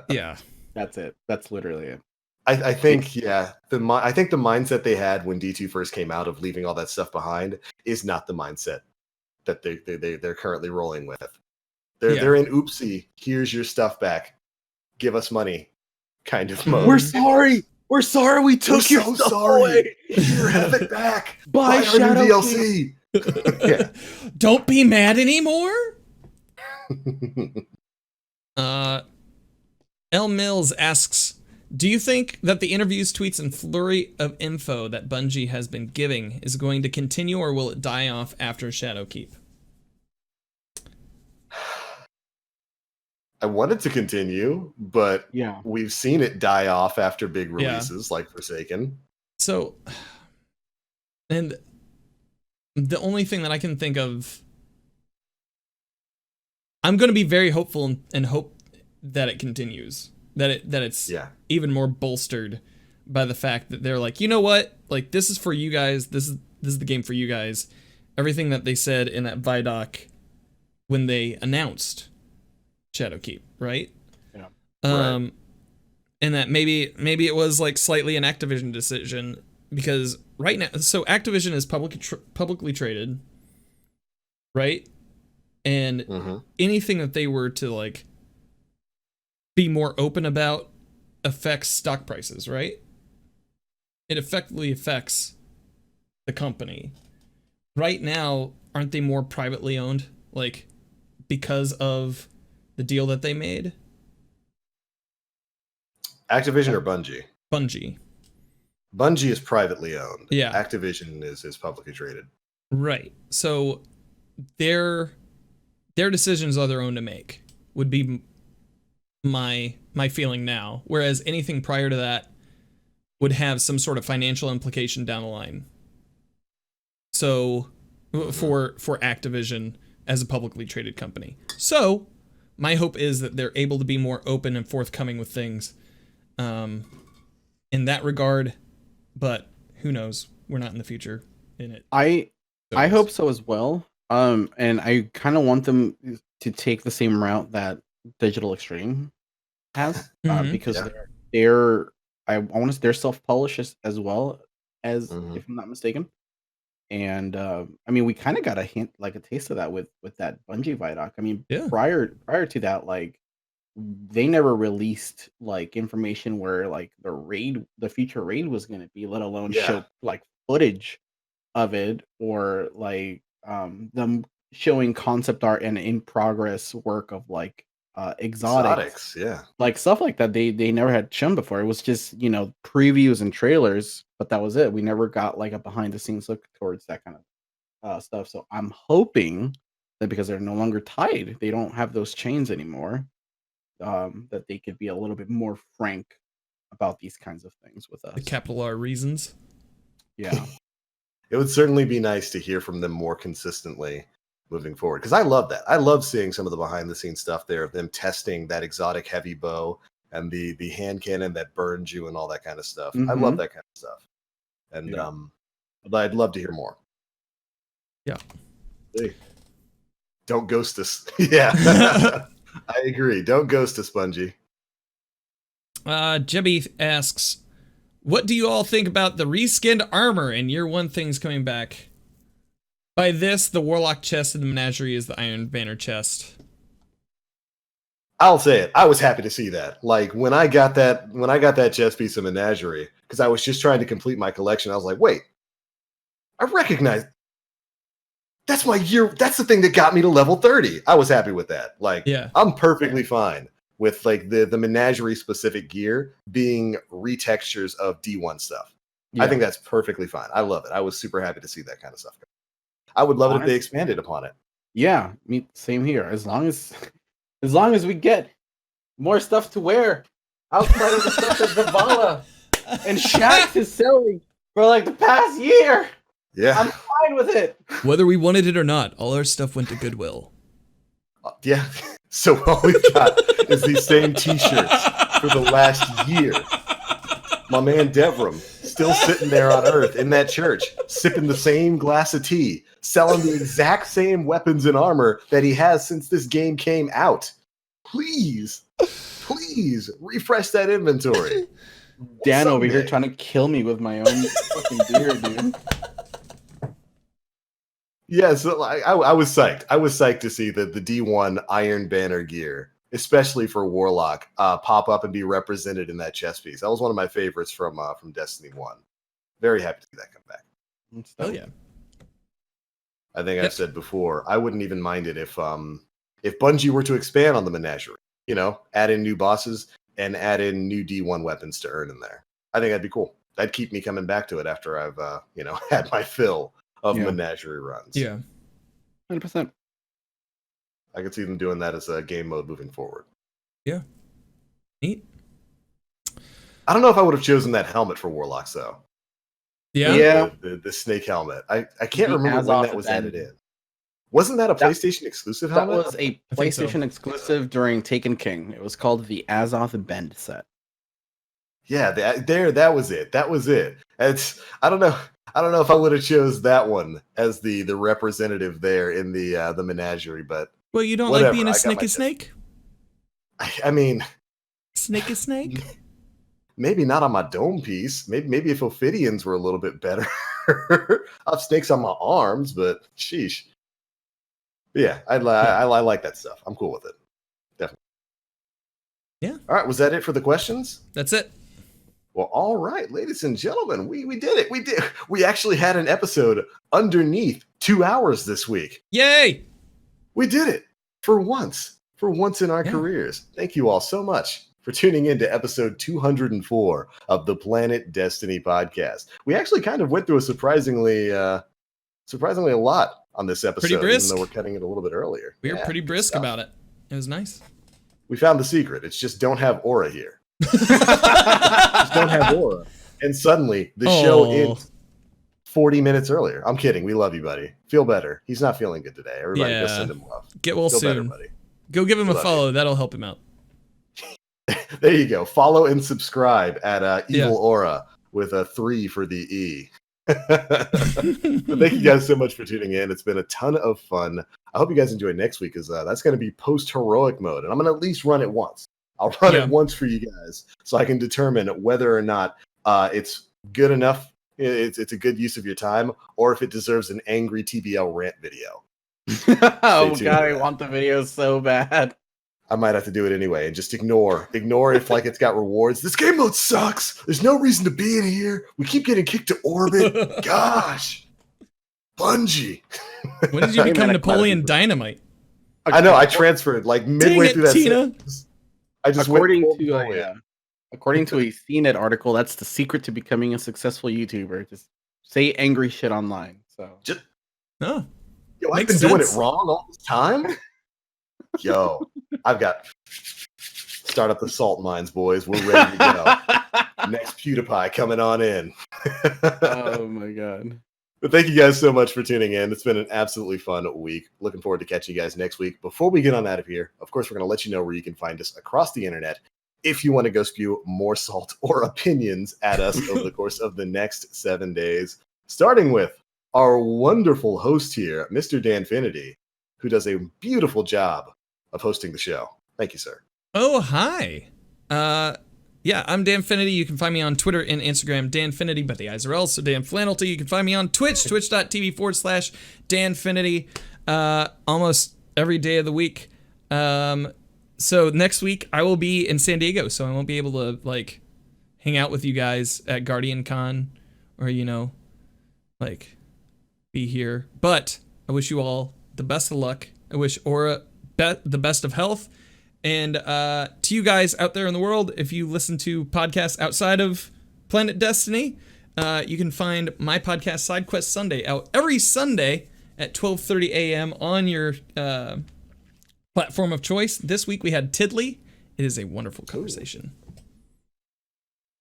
Yeah. That's it. That's literally it. I think, yeah, I think the mindset they had when D2 first came out of leaving all that stuff behind is not the mindset that they're currently rolling with. They're in oopsie, here's your stuff back, give us money, kind of mode. We're sorry. We're sorry. We took your stuff away. Here, have it back. Buy Buy our Shadow new DLC. Yeah. Don't be mad anymore. L Mills asks, "Do you think that the interviews, tweets, and flurry of info that Bungie has been giving is going to continue, or will it die off after Shadowkeep?" I want it to continue, but Yeah. we've seen it die off after big releases like Forsaken. So, and the only thing that I can think of, I'm going to be very hopeful and hope that it continues, that it's even more bolstered by the fact that they're like, you know what, like this is for you guys, this is the game for you guys. Everything that they said in that Vidoc when they announced Shadowkeep, right? Yeah. And that maybe it was like slightly an Activision decision, because right now, so Activision is publicly traded, right? And anything that they were to like be more open about affects stock prices, right? It effectively affects the company. Right now, aren't they more privately owned? Like, because of the deal that they made? Activision or Bungie? Bungie. Bungie is privately owned. Yeah. Activision is publicly traded. Right. So their decisions are their own to make, would be my feeling now. Whereas anything prior to that would have some sort of financial implication down the line. So for Activision as a publicly traded company. So my hope is that they're able to be more open and forthcoming with things in that regard, but who knows? We're not in the future in it. I hope so as well. And I kind of want them to take the same route that Digital Extreme has, because they're I want to they're self-published as well as, if I'm not mistaken. And I mean, we kind of got a hint, like a taste of that with that Bungie Vidoc. I mean, prior to that, like they never released like information where like the future raid was going to be, let alone show like footage of it, or like them showing concept art and in progress work of like exotics, like stuff like that. They never had shown before. It was just, previews and trailers, but that was it. We never got like a behind the scenes look towards that kind of stuff. So I'm hoping that because they're no longer tied, they don't have those chains anymore, that they could be a little bit more frank about these kinds of things with us. The capital R reasons. Yeah. It would certainly be nice to hear from them more consistently moving forward, because I love that. I love seeing some of the behind the scenes stuff there of them testing that exotic heavy bow and the hand cannon that burns you and all that kind of stuff. I love that kind of stuff, and but I'd love to hear more. Yeah. Hey, don't ghost us. Yeah, I agree. Don't ghost us, Bungie. Jebby asks, what do you all think about the reskinned armor in Year 1 things coming back? By this, the Warlock chest in the Menagerie is the Iron Banner chest. I'll say it. I was happy to see that. Like when I got that chest piece of Menagerie, because I was just trying to complete my collection, I was like, wait, I recognize that's my year. That's the thing that got me to level 30. I was happy with that. Like, yeah. I'm perfectly fine with like the Menagerie specific gear being retextures of D1 stuff. Yeah. I think that's perfectly fine. I love it. I was super happy to see that kind of stuff. I would love it if they expanded upon it. Yeah, same here. As long as we get more stuff to wear outside of the stuff that Zavala and Shaxx is selling for like the past year. Yeah, I'm fine with it. Whether we wanted it or not, all our stuff went to Goodwill. Yeah. So all we've got is these same T-shirts for the last year. My man Devram still sitting there on Earth in that church, sipping the same glass of tea, selling the exact same weapons and armor that he has since this game came out. Please refresh that inventory. Dan over here trying to kill me with my own fucking beer, dude. Yeah, so I was psyched. I was psyched to see the D1 Iron Banner gear, especially for Warlock, pop up and be represented in that chest piece. That was one of my favorites from Destiny 1. Very happy to see that come back. Oh yeah. I think I've said before, I wouldn't even mind it if Bungie were to expand on the Menagerie, you know, add in new bosses and add in new D1 weapons to earn in there. I think that'd be cool. That'd keep me coming back to it after I've had my fill of Menagerie runs. Yeah. 100%. I could see them doing that as a game mode moving forward. Yeah. Neat. I don't know if I would have chosen that helmet for Warlocks though. Yeah. The snake helmet. I can't remember when that was added in. Wasn't that a PlayStation exclusive helmet? That was a PlayStation exclusive during Taken King. It was called the Azoth Bend set. Yeah, that was it. That was it. I don't know if I would have chose that one as the representative there in the Menagerie, but well, you don't like being a snake? I mean, snake? Maybe not on my dome piece. Maybe if Ophidians were a little bit better. I have snakes on my arms, but sheesh. But yeah, I like that stuff. I'm cool with it. Definitely. Yeah. All right, was that it for the questions? That's it. Well, all right, ladies and gentlemen, we did it. We actually had an episode underneath 2 hours this week. Yay! We did it for once in our careers. Thank you all so much for tuning in to episode 204 of the Planet Destiny podcast. We actually kind of went through a surprisingly a lot on this episode, even though we're cutting it a little bit earlier. We were pretty brisk about it. It was nice. We found the secret. It's just don't have aura here. Just don't have aura. And suddenly the show ends 40 minutes earlier. I'm kidding. We love you, buddy. Feel better. He's not feeling good today. Everybody go send him love. Get well soon. Better, buddy. Go give him a follow. That'll help him out. There you go. Follow and subscribe at Evil Aura with a 3 for the E. But thank you guys so much for tuning in. It's been a ton of fun. I hope you guys enjoy next week, because that's going to be post-heroic mode. And I'm going to at least run it once. I'll run it once for you guys so I can determine whether or not it's good enough, it's a good use of your time, or if it deserves an angry TBL rant video. Oh god, I want the video so bad. I might have to do it anyway and just ignore if like it's got rewards. This game mode sucks. There's no reason to be in here. We keep getting kicked to orbit. Gosh. Bungie. When did you become Napoleon Dynamite? I know, I transferred like midway through that sentence. I just according to a CNET article, that's the secret to becoming a successful YouTuber. Just say angry shit online. So Yo, I've been doing it wrong all this time. Yo, I've got start up the salt mines, boys. We're ready to go. Next PewDiePie coming on in. Oh my god. But thank you guys so much for tuning in. It's been an absolutely fun week. Looking forward to catching you guys next week. Before we get on out of here, of course, we're going to let you know where you can find us across the internet if you want to go spew more salt or opinions at us over the course of the next 7 days. Starting with our wonderful host here, Mr. Danfinity, who does a beautiful job of hosting the show. Thank you, sir. Oh, hi. Yeah, I'm Danfinity. You can find me on Twitter and Instagram, Danfinity, but the eyes are also Dan Flannelty. You can find me on Twitch, twitch.tv/Danfinity, almost every day of the week. So next week I will be in San Diego, so I won't be able to like hang out with you guys at Guardian Con or, you know, like be here. But I wish you all the best of luck. I wish Aura the best of health. And to you guys out there in the world, if you listen to podcasts outside of Planet Destiny, you can find my podcast, Side Quest Sunday, out every Sunday at 12:30 a.m. on your platform of choice. This week we had Tiddly. It is a wonderful conversation.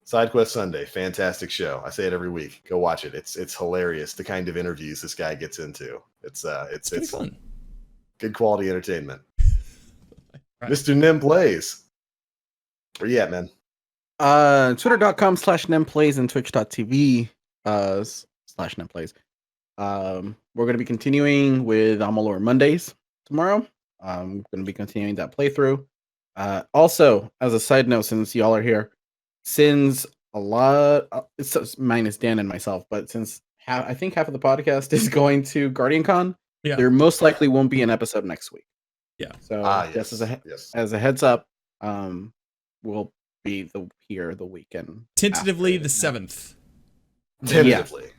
Side Quest Sunday, fantastic show. I say it every week. Go watch it. It's hilarious. The kind of interviews this guy gets into. It's fun. Good quality entertainment. Right. Mr. Nim Plays. Where you at, man? Twitter.com/NemPlays and Twitch.tv /NemPlays. We're going to be continuing with Amalur Mondays tomorrow. I'm going to be continuing that playthrough. Also, as a side note, since y'all are here, since a lot, it's minus Dan and myself, but since I think half of the podcast is going to Guardian Con, there most likely won't be an episode next week. Yeah. So yes. just as a heads up, we'll be here the weekend. Tentatively the 7th. Tentatively.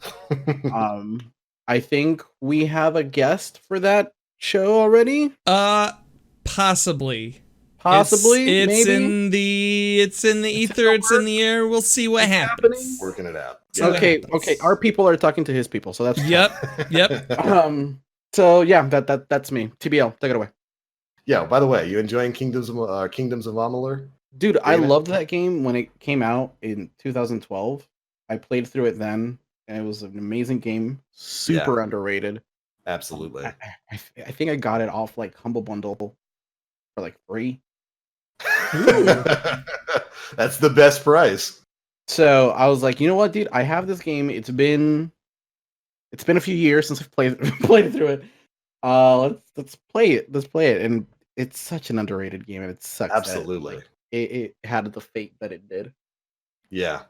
I think we have a guest for that show already. Possibly. It's maybe? It's in the ether, it's in the air. We'll see what happens. Working it out. Okay. Our people are talking to his people, so that's Yep. So yeah, that's me. TBL, take it away. Yeah, by the way, you enjoying Kingdoms of Amalur? Dude, I loved that game when it came out in 2012. I played through it then, and it was an amazing game. Super underrated. Absolutely. I think I got it off like Humble Bundle for like free. That's the best price. So I was like, you know what, dude? I have this game. It's been a few years since I've played through it. Let's play it. And it's such an underrated game, and it sucks. Absolutely. It had the fate that it did. Yeah.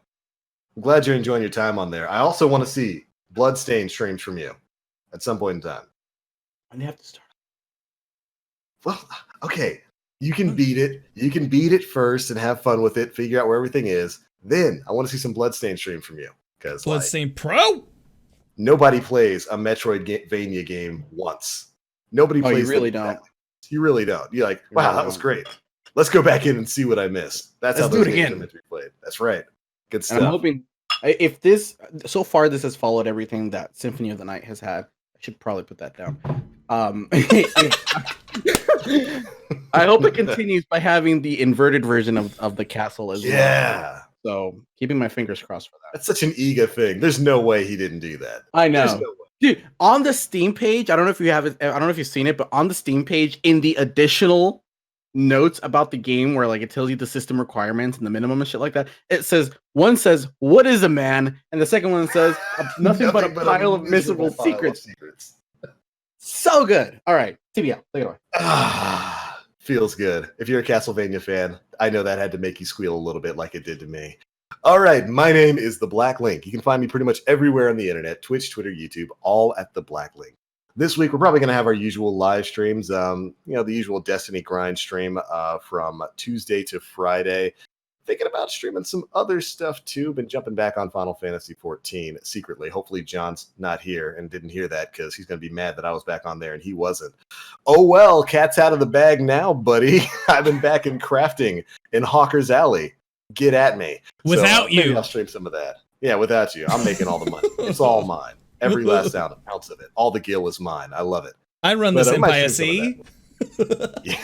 I'm glad you're enjoying your time on there. I also want to see Bloodstained streams from you at some point in time. And you have to start. Well, okay. You can beat it. You can beat it first and have fun with it, figure out where everything is. Then I want to see some Bloodstained stream from you. Because Bloodstained Pro? Nobody plays a Metroidvania game once. Nobody plays. You really don't. You really don't. You're like, wow, that was great. Let's go back in and see what I missed. That's how those games are meant to be played. That's right. Good stuff. And I'm hoping if this so far this has followed everything that Symphony of the Night has had. I should probably put that down. I hope it continues by having the inverted version of the castle as well. Yeah. So keeping my fingers crossed for that. That's such an Iga thing. There's no way he didn't do that. I know. There's no way. Dude, on the Steam page, I don't know if you have it, I don't know if you've seen it, but on the Steam page, in the additional notes about the game where like it tells you the system requirements and the minimum and shit like that, it says, one says, "What is a man?" And the second one says, nothing but a pile of miserable secrets. So good. All right, TBL, take it away. Feels good. If you're a Castlevania fan, I know that had to make you squeal a little bit like it did to me. All right, my name is The Black Link. You can find me pretty much everywhere on the internet, Twitch, Twitter, YouTube, all at The Black Link. This week, we're probably going to have our usual live streams, the usual Destiny grind stream from Tuesday to Friday. Thinking about streaming some other stuff, too. Been jumping back on Final Fantasy XIV secretly. Hopefully, John's not here and didn't hear that because he's going to be mad that I was back on there and he wasn't. Oh, well, cat's out of the bag now, buddy. I've been back in crafting in Hawker's Alley. Get at me. Without you. Maybe I'll stream some of that. Yeah, without you. I'm making all the money. It's all mine. Every last ounce of it. All the gil is mine. I love it. I run this Empire C. Yeah,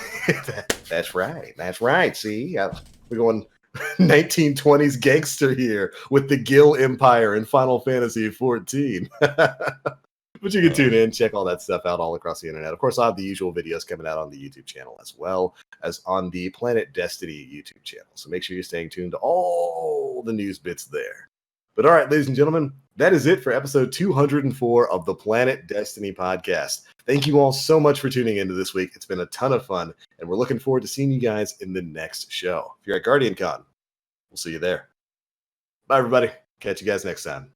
that's right. That's right. See, we're going 1920s gangster here with the Gil Empire in Final Fantasy 14. But you can tune in, check all that stuff out all across the internet. Of course, I'll have the usual videos coming out on the YouTube channel as well as on the Planet Destiny YouTube channel. So make sure you're staying tuned to all the news bits there. But all right, ladies and gentlemen, that is it for episode 204 of the Planet Destiny podcast. Thank you all so much for tuning into this week. It's been a ton of fun, and we're looking forward to seeing you guys in the next show. If you're at GuardianCon, we'll see you there. Bye, everybody. Catch you guys next time.